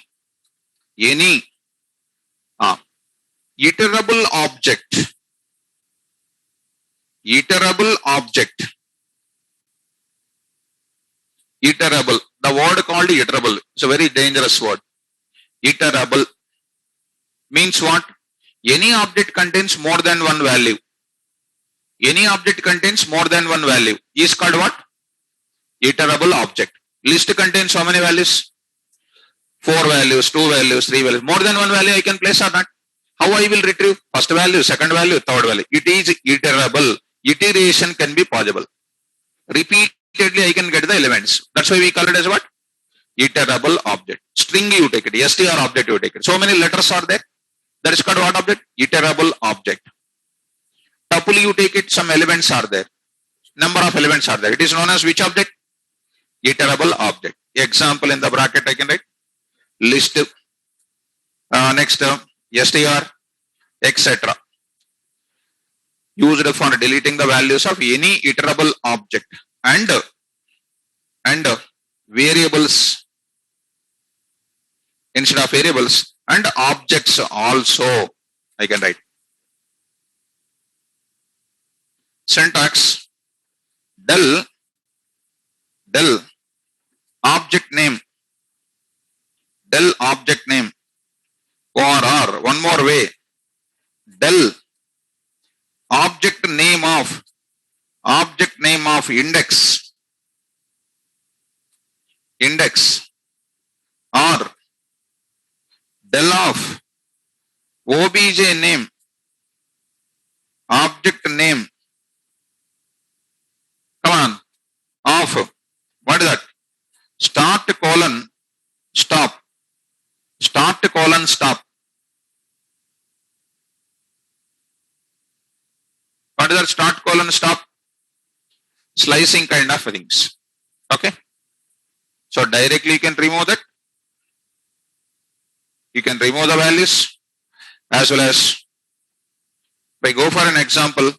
iterable object. Iterable. The word called iterable. It's a very dangerous word. Iterable means what? Any object contains more than one value. Any object contains more than one value is called what? Iterable object. List contains how many values? 4 values, 2 values, 3 values. More than one value I can place or not? How I will retrieve? First value, second value, third value. It is iterable. Iteration can be possible. Repeatedly I can get the elements. That's why we call it as what? Iterable object. String you take it. str object you take it. So many letters are there. That is called what object? Iterable object. Tuple you take it. Some elements are there. Number of elements are there. It is known as which object? Iterable object. Example in the bracket I can write. List. Next str, etc. used for deleting the values of any iterable object and variables instead of variables and objects also. I can write syntax del object name or one more way del object name of index or del of obj name object name, come on, of what is that, start colon stop. What is that start colon stop? Slicing kind of things. Okay, so directly you can remove that. You can remove the values, as well as if I go for an example,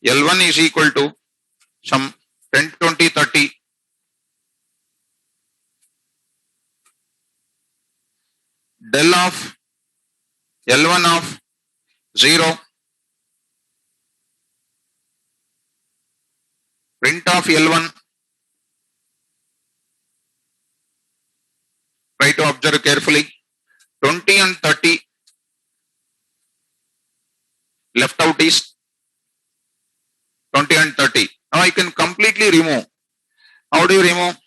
L1 is equal to some 10, 20, 30. Del of L1 of 0. Print of L1. Try to observe carefully. 20 and 30. Left out is 20 and 30. Now I can completely remove. How do you remove?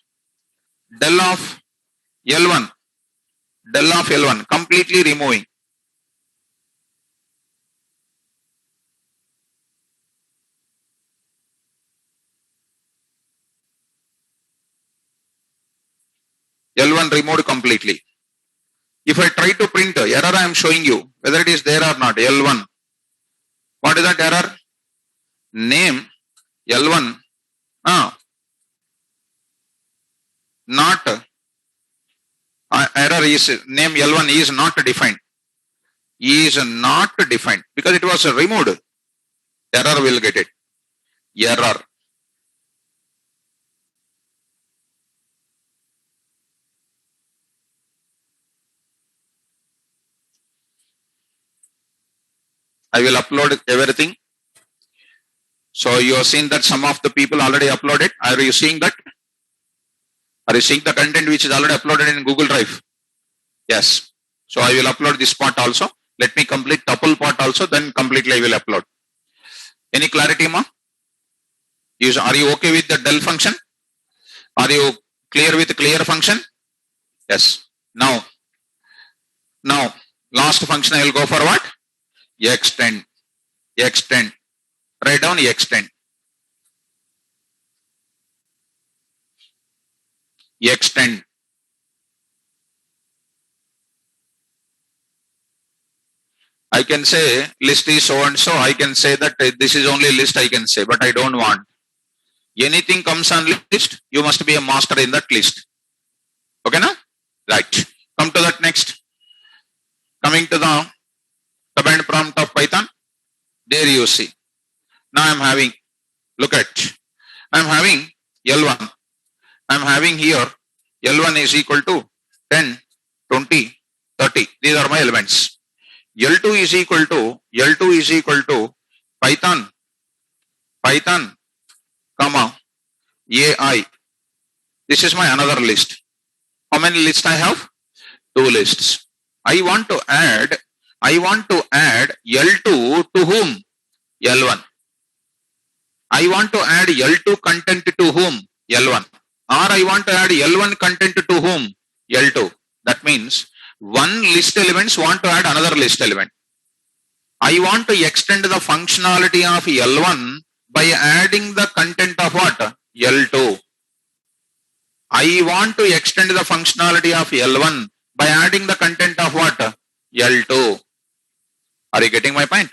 Del of L1. Completely removing. L1 removed completely. If I try to print error, I am showing you whether it is there or not. L1. What is that error? Name L1. Not error is name L1 is not defined. Because it was removed. Error will get it. Error. I will upload everything. So you have seen that some of the people already uploaded. Are you seeing that? Are you seeing the content which is already uploaded in Google Drive? Yes. So I will upload this part also. Let me complete tuple part also, then completely I will upload. Any clarity, ma? Are you okay with the del function? Are you clear with the clear function? Yes. Now, last function I will go for what? Extend. Write down extend. I can say list is so and so. I can say that this is only list I can say, but I don't want. Anything comes on list, you must be a master in that list. Okay, na? Right. Come to that next. Coming to the command prompt of Python. There you see. Now I am having, look at, I am having L1. I am having here L1 is equal to 10, 20, 30. These are my elements. L2 is equal to Python, comma, AI. This is my another list. How many lists I have? 2 lists. I want to add L2 to whom? L1. I want to add L2 content to whom? L1. Or I want to add L1 content to whom? L2. That means one list elements want to add another list element. I want to extend the functionality of L1 by adding the content of what? L2. I want to extend the functionality of L1 by adding the content of what? L2. Are you getting my point?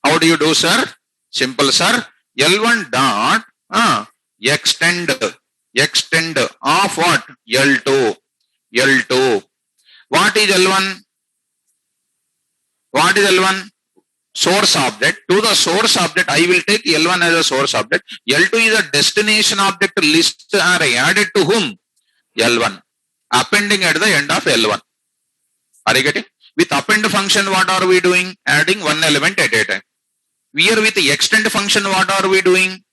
How do you do, sir? Simple, sir. L1 dot extend of what? L2. What is L1? source object. To the source object, I will take L1 as a source object. L2 is a destination object. List are added to whom? L1. Appending at the end of L1. Are you getting? With append function, what are we doing? Adding one element at a time. Here with the extend function, what are we doing?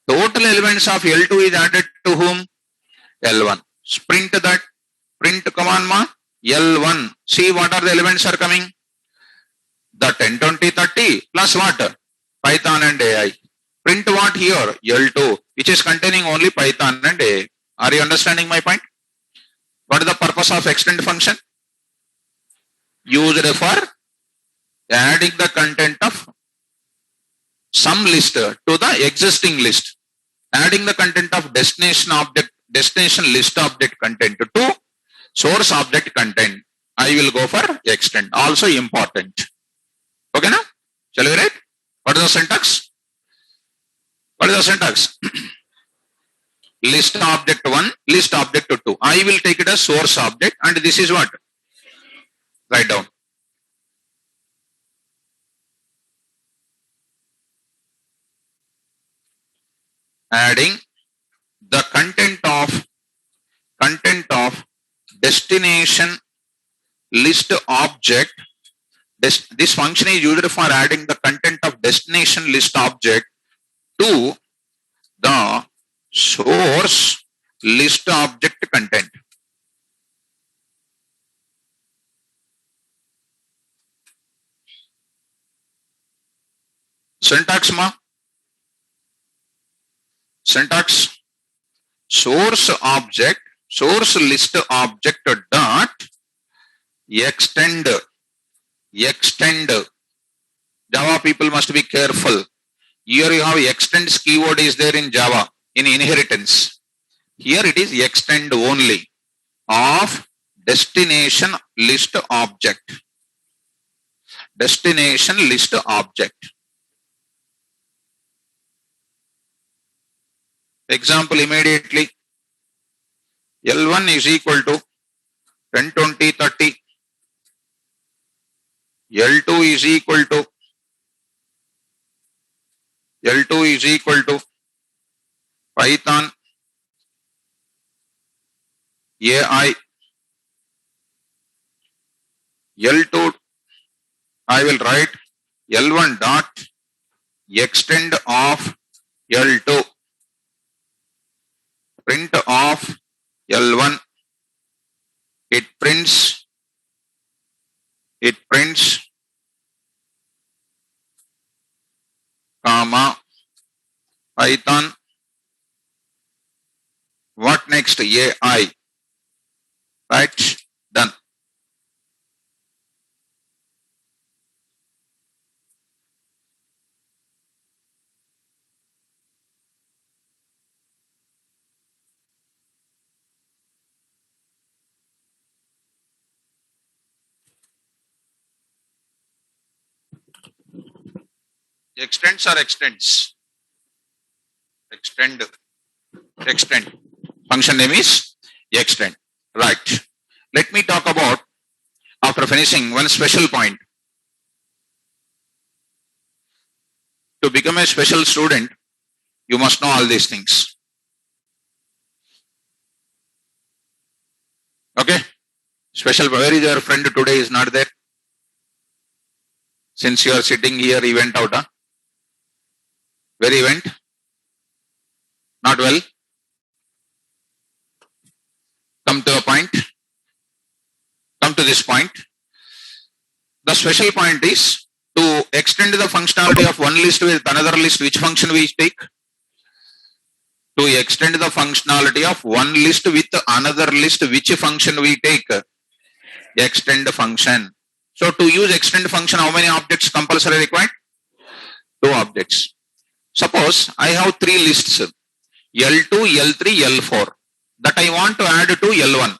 Total elements of L2 is added to whom? L1. Print that. Print command ma. L1. See what are the elements are coming? The 10, 20, 30 plus what? Python and AI. Print what here? L2, which is containing only Python and AI. Are you understanding my point? What is the purpose of extend function? Used for adding the content of some list to the existing list. Adding the content of destination list object content to source object content. I will go for extend. Also important. Okay now? Shall we write? What is the syntax? What is the syntax? List object 1, list object 2. I will take it as source object and this is what? Write down. Adding the content of destination list object. This function is used for adding the content of destination list object to the source list object content. Syntax ma? Syntax. Source object, source list object dot extend. Java people must be careful. Here you have extends keyword is there in Java in inheritance. Here it is extend only of destination list object. Destination list object. Example immediately. L1 is equal to 10, 20, 30. L2 is equal to Python AI. L2 I will write L1 dot extend of L2. Print of L1. It prints comma Python. What next? AI. Right? Done. Extends or extends? Extend. Function name is extend. Right. Let me talk about, after finishing, one special point. To become a special student, you must know all these things. Okay? Special, where is your friend today? Is not there? Since you are sitting here, he went out, huh? Where he went? Not well? Come to a point. Come to this point. The special point is to extend the functionality of one list with another list. Which function we take? To extend the functionality of one list with another list, which function we take? Extend function. So to use extend function, how many objects compulsory required? 2 objects. Suppose I have 3 lists, L2, L3, L4, that I want to add to L1.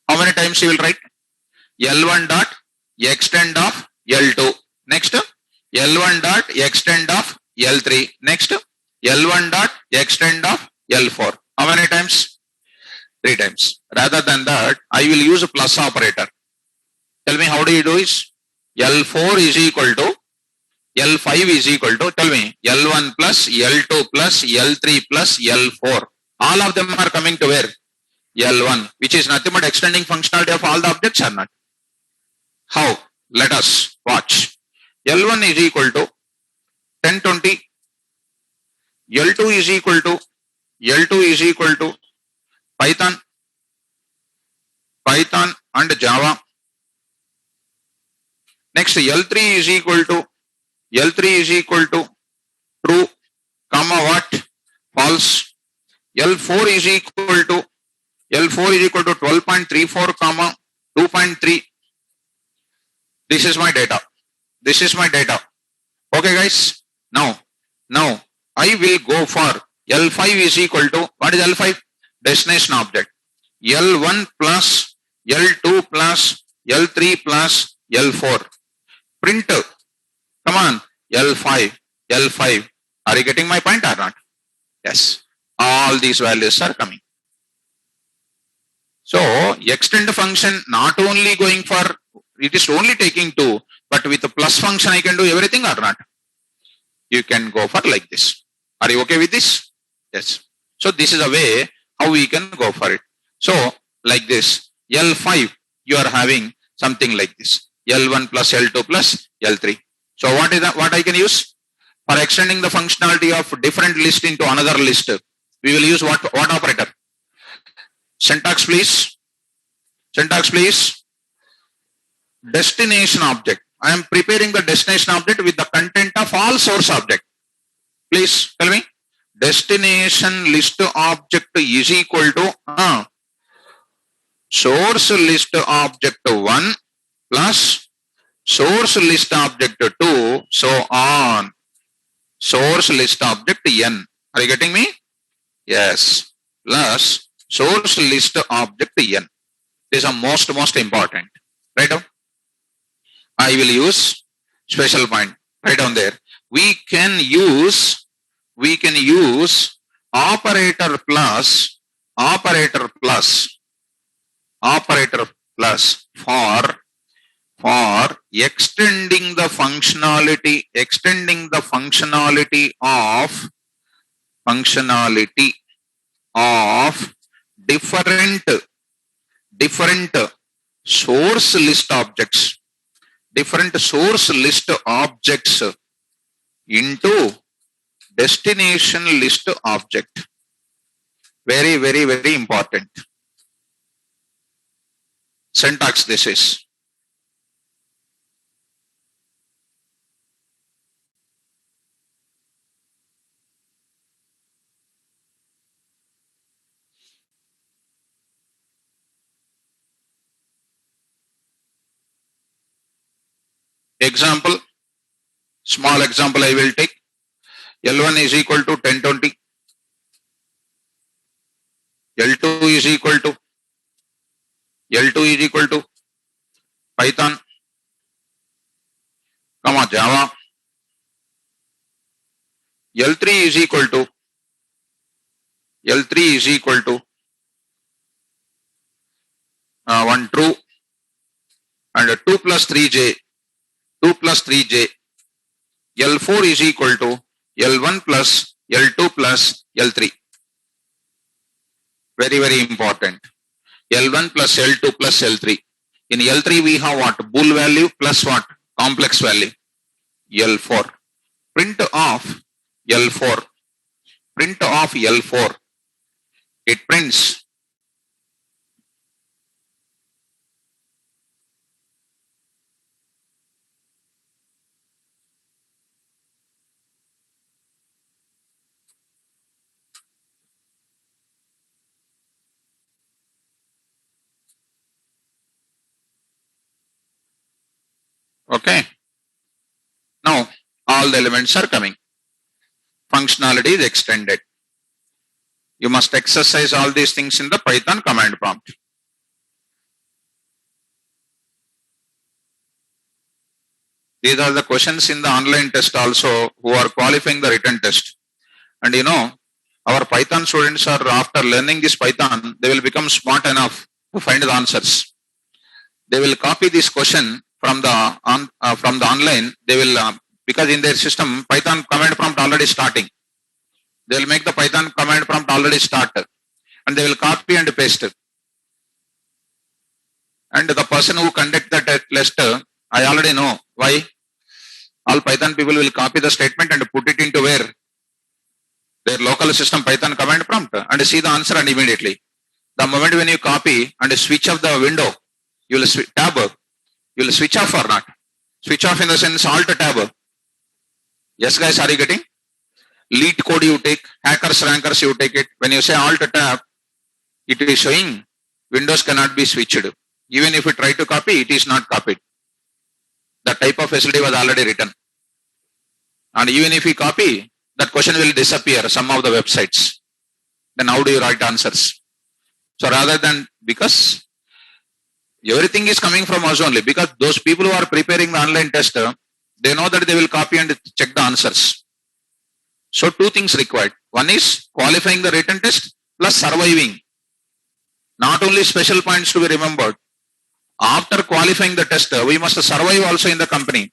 How many times you will write? L1 dot extend of L2. Next, L1 dot extend of L3. Next, L1 dot extend of L4. How many times? 3 times. Rather than that, I will use a plus operator. Tell me, how do you do this? L4 is equal to L5 is equal to, tell me, L1 plus L2 plus L3 plus L4. All of them are coming to where? L1, which is nothing but extending functionality of all the objects or not? How? Let us watch. L1 is equal to 1020. L2 is equal to Python and Java. Next, L3 is equal to true, comma what? False. L4 is equal to 12.34, comma 2.3. This is my data. Okay, guys. Now I will go for L5 is equal to, what is L5? Destination object. L1 plus L2 plus L3 plus L4. Print. Come on. L5. Are you getting my point or not? Yes. All these values are coming. So extend function not only going for, it is only taking 2, but with the plus function I can do everything or not? You can go for like this. Are you okay with this? Yes. So this is a way how we can go for it. So like this, L5, you are having something like this. L1 plus L2 plus L3. So what is that? What I can use? For extending the functionality of different list into another list, we will use what operator? Syntax please. Destination object. I am preparing the destination object with the content of all source object. Please tell me. Destination list object is equal to source list object 1 plus source list object 2, so on. Source list object n. Are you getting me? Yes. Plus source list object n. This is most important. Right down. I will use special point. Right down there. We can use operator plus for extending the functionality of different source list objects into destination list object. Very, very, very important. Syntax this is. Example, small example I will take. L1 is equal to 1020. L2 is equal to Python, comma Java. L3 is equal to 1 true and 2 plus 3j. L4 is equal to L1 plus L2 plus L3. Very, very important. L1 plus L2 plus L3. In L3 we have what? Bool value plus what? Complex value. L4. Print of L4. It prints okay. Now all the elements are coming. Functionality is extended. You must exercise all these things in the Python command prompt. These are the questions in the online test also who are qualifying the written test. And you know, our Python students are, after learning this Python, they will become smart enough to find the answers. They will copy this question from the online. They will because in their system Python command prompt already starting. They will make the Python command prompt already start, and they will copy and paste. And the person who conduct the test, I already know why. All Python people will copy the statement and put it into where? Their local system Python command prompt and see the answer, and immediately. The moment when you copy and switch off the window, you will tab, you will switch off or not? Switch off in the sense alt tab. Yes guys, are you getting? Lead code you take, hackers, rankers you take it. When you say alt tab, it is showing Windows cannot be switched. Even if you try to copy, it is not copied. The type of facility was already written. And even if you copy, that question will disappear, some of the websites. Then how do you write answers? So rather than, because everything is coming from us only, because those people who are preparing the online test, they know that they will copy and check the answers. So two things required. One is qualifying the written test plus surviving. Not only special points to be remembered. After qualifying the test, we must survive also in the company.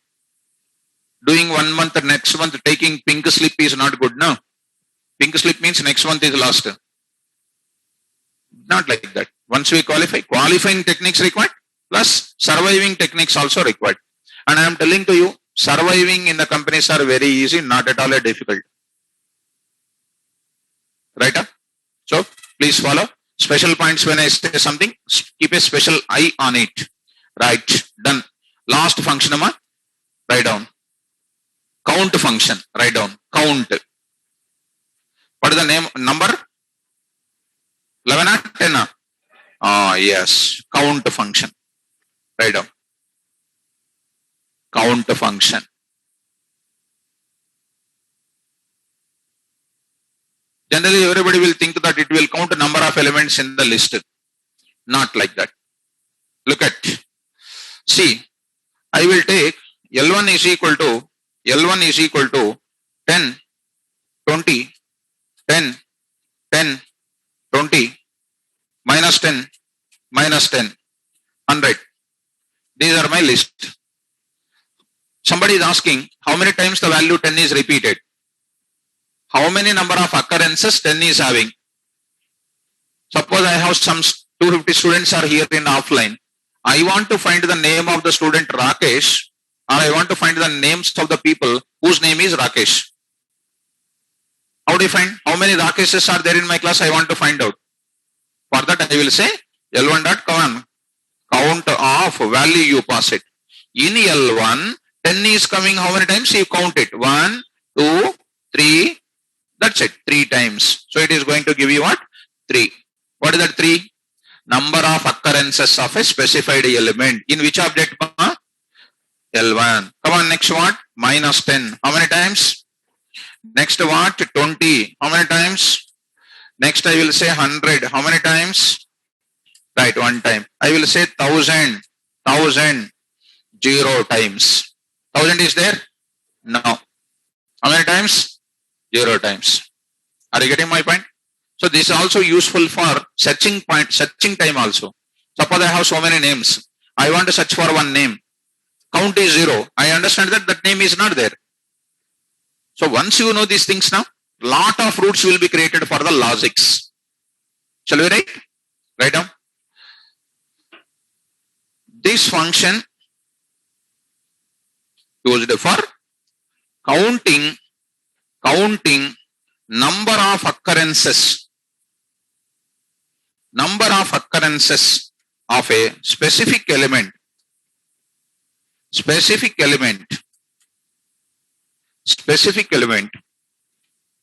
Doing 1 month, next month taking pink slip is not good, no? Pink slip means next month is lost. Not like that. Once we qualify, qualifying techniques required, plus surviving techniques also required. And I am telling to you, surviving in the companies are very easy, not at all difficult. Right? So, please follow. Special points when I say something, keep a special eye on it. Right, done. Last function, write down. Count function, write down. Count. What is the name, number? 11 or 10? Yes, count function. Write down. Count function. Generally, everybody will think that it will count a number of elements in the list. Not like that. Look at. See, I will take L1 is equal to 10, 20, 10, 10, 20, minus 10, minus 10, 100. These are my list. Somebody is asking how many times the value 10 is repeated. How many number of occurrences 10 is having? Suppose I have some 250 students are here in offline. I want to find the name of the student Rakesh, or I want to find the names of the people whose name is Rakesh. How do you find? How many Rakeshes are there in my class? I want to find out. For that I will say L1.count. Count of value you pass it. In L1, 10 is coming how many times? You count it. 1, 2, 3. That's it. 3 times. So it is going to give you what? 3. What is that 3? Number of occurrences of a specified element. In which object? L1. Come on, next what? Minus 10. How many times? Next what? 20. How many times? Next I will say 100. How many times? Right, 1 time. I will say 1000. 0 times. 1000 is there? No. How many times? 0 times. Are you getting my point? So this is also useful for searching time also. Suppose I have so many names. I want to search for one name. Count is 0. I understand that that name is not there. So once you know these things now, lot of roots will be created for the logics. Shall we write? Write down. This function used for counting number of occurrences of a specific element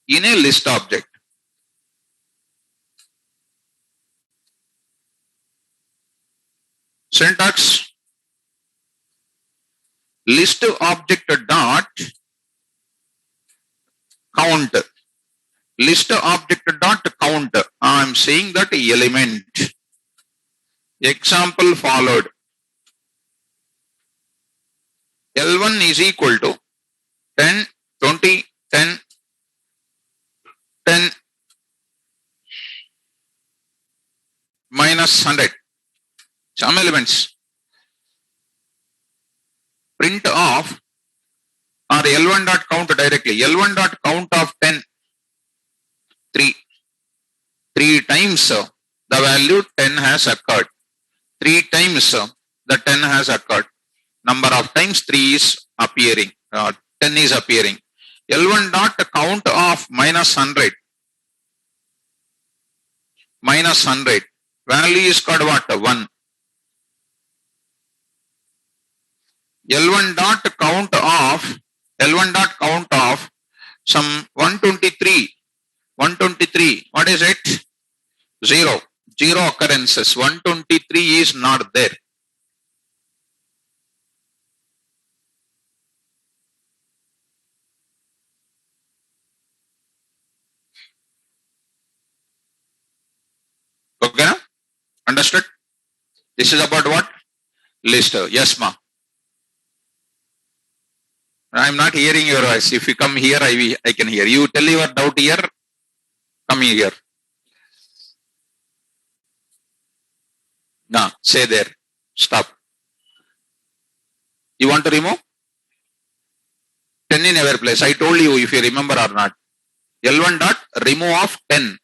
in a list object. Syntax: list object dot count. List object dot count. I am saying that element. Example followed. L1 is equal to 10, 20, 10, 10, minus 100. Some elements. Print of or L1 dot count directly. L1 dot count of 10, 3. 3 times the value 10 has occurred. 3 times the 10 has occurred. Number of times 3 is appearing, 10 is appearing. L1 dot count of minus 100. Minus 100. Value is called what? 1. L1 dot count of some 123. 123. What is it? 0. 0 occurrences. 123 is not there. Okay? Understood? This is about what? List. Yes, ma. I am not hearing your voice. If you come here, I can hear. You tell your doubt here. Come here. No, say there. Stop. You want to remove? 10 in every place. I told you if you remember or not. L1 dot remove of 10.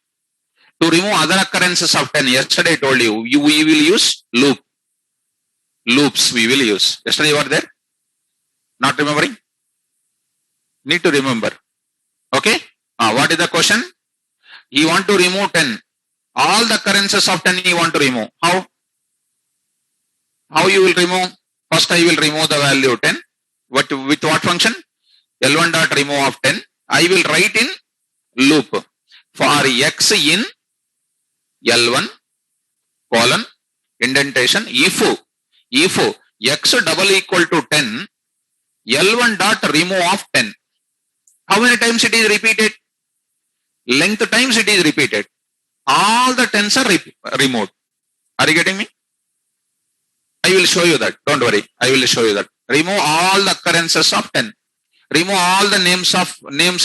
To remove other occurrences of 10. Yesterday I told you, we will use loop. Loops we will use. Yesterday you were there? Not remembering? Need to remember. Okay? What is the question? You want to remove 10. All the occurrences of 10 you want to remove. How? How you will remove? First I will remove the value 10. With what function? L1 dot remove of 10. I will write in loop. For x in L1 colon indentation if x double equal to 10, L1 dot remove of 10. How many times it is repeated? Length times it is repeated. All the 10s are removed. Are you getting me? I will show you that. Don't worry. I will show you that. Remove all the occurrences of 10. Remove all the names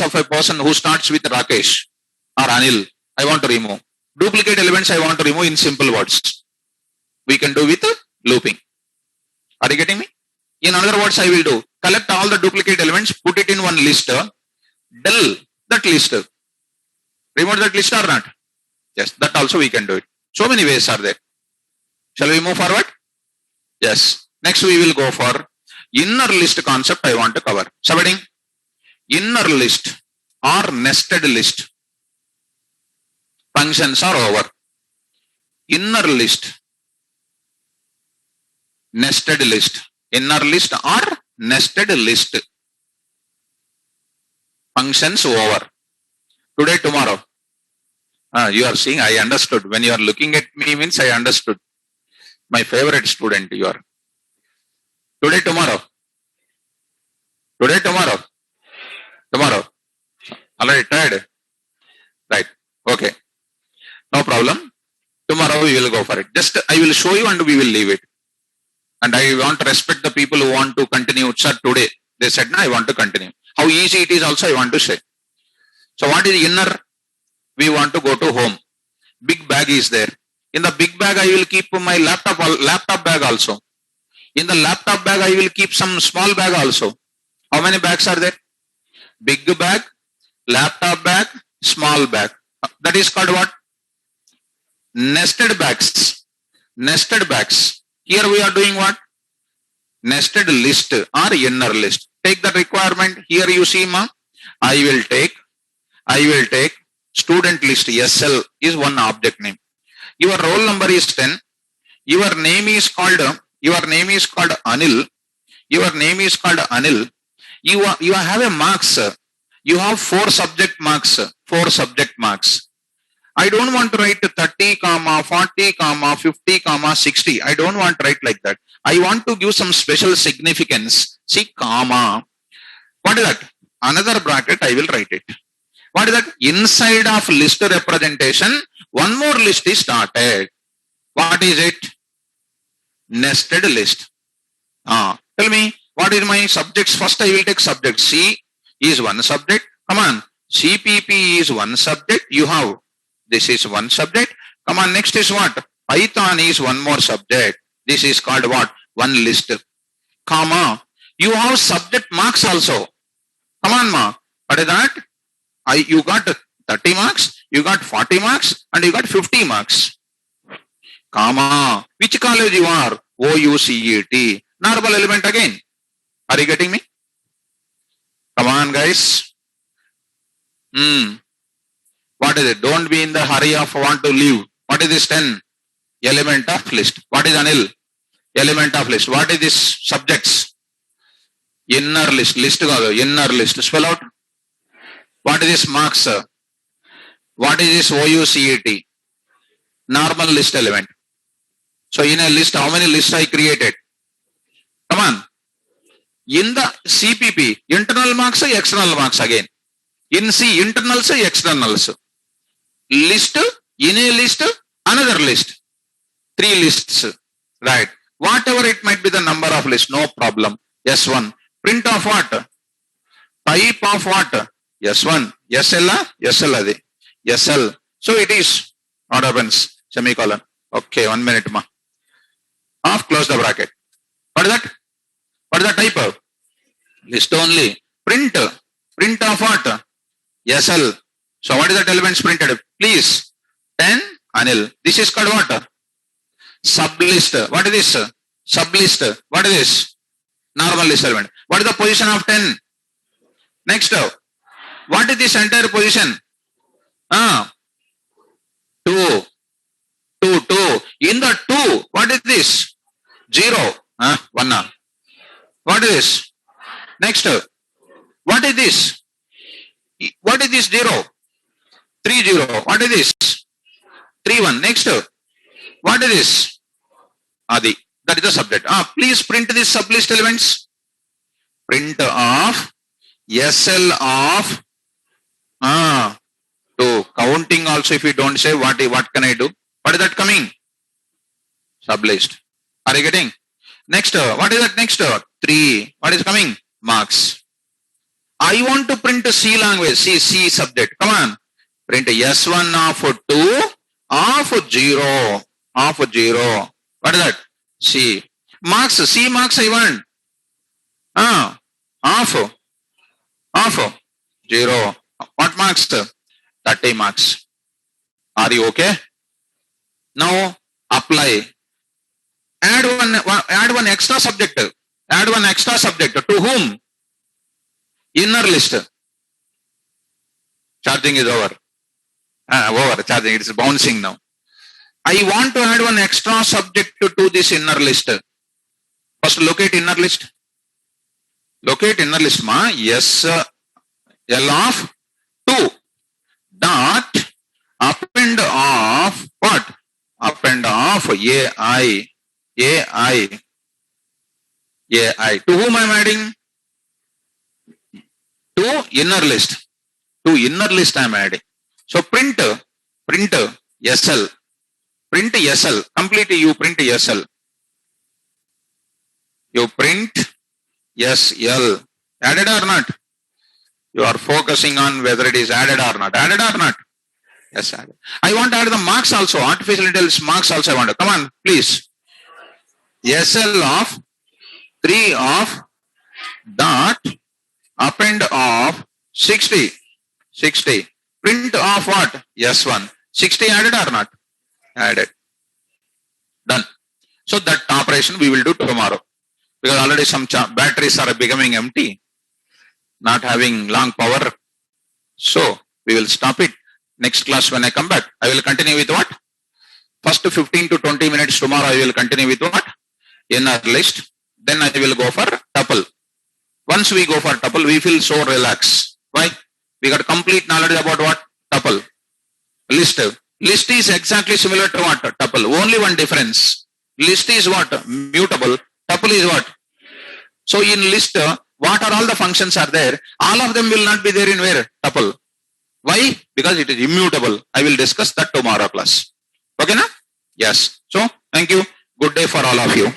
of a person who starts with Rakesh or Anil. I want to remove. Duplicate elements I want to remove in simple words. We can do with looping. Are you getting me? In other words, I will do. Collect all the duplicate elements, put it in one list, del that list. Remove that list or not? Yes, that also we can do it. So many ways are there. Shall we move forward? Yes. Next we will go for inner list concept I want to cover. Somebody? Inner list or nested list. Functions are over. Inner list. Nested list. Inner list or nested list. Functions over. Today, tomorrow. You are seeing, I understood. When you are looking at me means I understood. My favorite student you are. Today, tomorrow. Today, tomorrow. Tomorrow. Already tired? Right. Okay. No problem. Tomorrow we will go for it. Just I will show you and we will leave it. And I want to respect the people who want to continue. Sir, today they said, no, I want to continue. How easy it is also I want to say. So what is inner? We want to go to home. Big bag is there. In the big bag I will keep my laptop bag also. In the laptop bag I will keep some small bag also. How many bags are there? Big bag, laptop bag, small bag. That is called what? Nested bags. Nested bags. Here we are doing what? Nested list or inner list. Take that requirement. Here you see, ma. I will take student list. SL is one object name. Your roll number is 10. Your name is called Anil. Your name is called Anil. You have a marks. You have 4 subject marks. 4 subject marks. I don't want to write 30, 40, 50, 60. I don't want to write like that. I want to give some special significance. See, comma. What is that? Another bracket, I will write it. What is that? Inside of list representation, one more list is started. What is it? Nested list. Tell me, what is my subjects? First I will take subject. C is one subject. Come on. CPP is one subject. You have. This is one subject. Come on, next is what? Python is one more subject. This is called what? One list. Comma. You have subject marks also. Come on, ma. What is that? You got 30 marks, you got 40 marks, and you got 50 marks. Comma. Which college you are? OUCET. Normal element again. Are you getting me? Come on, guys. What is it? Don't be in the hurry of want to leave. What is this 10? Element of list. What is Anil? Element of list. What is this subjects? Inner list. List kaadu. Inner list. Spell out. What is this marks? What is this OUCET? Normal list element. So in a list, how many lists I created? Come on. In the CPP, internal marks, external marks again. In C, internals, externals. List, in a list, another list. 3 lists. Right. Whatever it might be the number of lists, no problem. S1. Print of what? Type of what? S1. SL, SL adi. SL. So it is. What happens? Semicolon. Okay, 1 minute ma. Off, close the bracket. What is that? What is the type of? List only. Print. Print of what? SL. So what is that elements printed? Please. 10. Anil. This is called what? Sublist. What is this? Sublist. What is this? Normal list element. What is the position of 10? Next. What is this entire position? 2. 2, 2. In the 2, what is this? 0. 1. What is this? Next. What is this? What is this 0? 3, 0. What is this? 3, 1. Next. What is this? Adi. That is the subject. Please print these sublist elements. Print of SL of 2. Counting also, if you don't say what can I do? What is that coming? Sublist. Are you getting? Next, what is that next? 3. What is coming? Marks. I want to print C language. C subject. Come on. Print S1 of 2 of 0. Of 0. What is that? C. Marks. C marks I want. Of 0. What marks? 30 marks. Are you okay? Now apply. Add one extra subject. Add one extra subject. To whom? Inner list. Charging is over. Over. Charging. It is bouncing now. I want to add one extra subject to this inner list. First locate inner list. Locate inner list ma. Yes. L of 2. Dot. Append of what? Append of AI. AI. To whom I am adding? To inner list. To inner list I am adding. So print SL. Print SL. Completely you print SL. You print SL. Added or not? You are focusing on whether it is added or not. Added or not? Yes, added. I want to add the marks also. Artificial intelligence marks also I want to. Come on, please. SL of 3 of dot append of 60. 60. Print of what? S1. 60 added or not? Added. Done. So that operation we will do tomorrow. Because already some batteries are becoming empty. Not having long power. So we will stop it. Next class when I come back, I will continue with what? First 15 to 20 minutes tomorrow I will continue with what? Inner list. Then I will go for tuple. Once we go for tuple, we feel so relaxed. Why? We got complete knowledge about what? Tuple. List. List is exactly similar to what? Tuple. Only one difference. List is what? Mutable. Tuple is what? So in list, what are all the functions are there? All of them will not be there in where? Tuple. Why? Because it is immutable. I will discuss that tomorrow class. Okay na? Yes. So, thank you. Good day for all of you.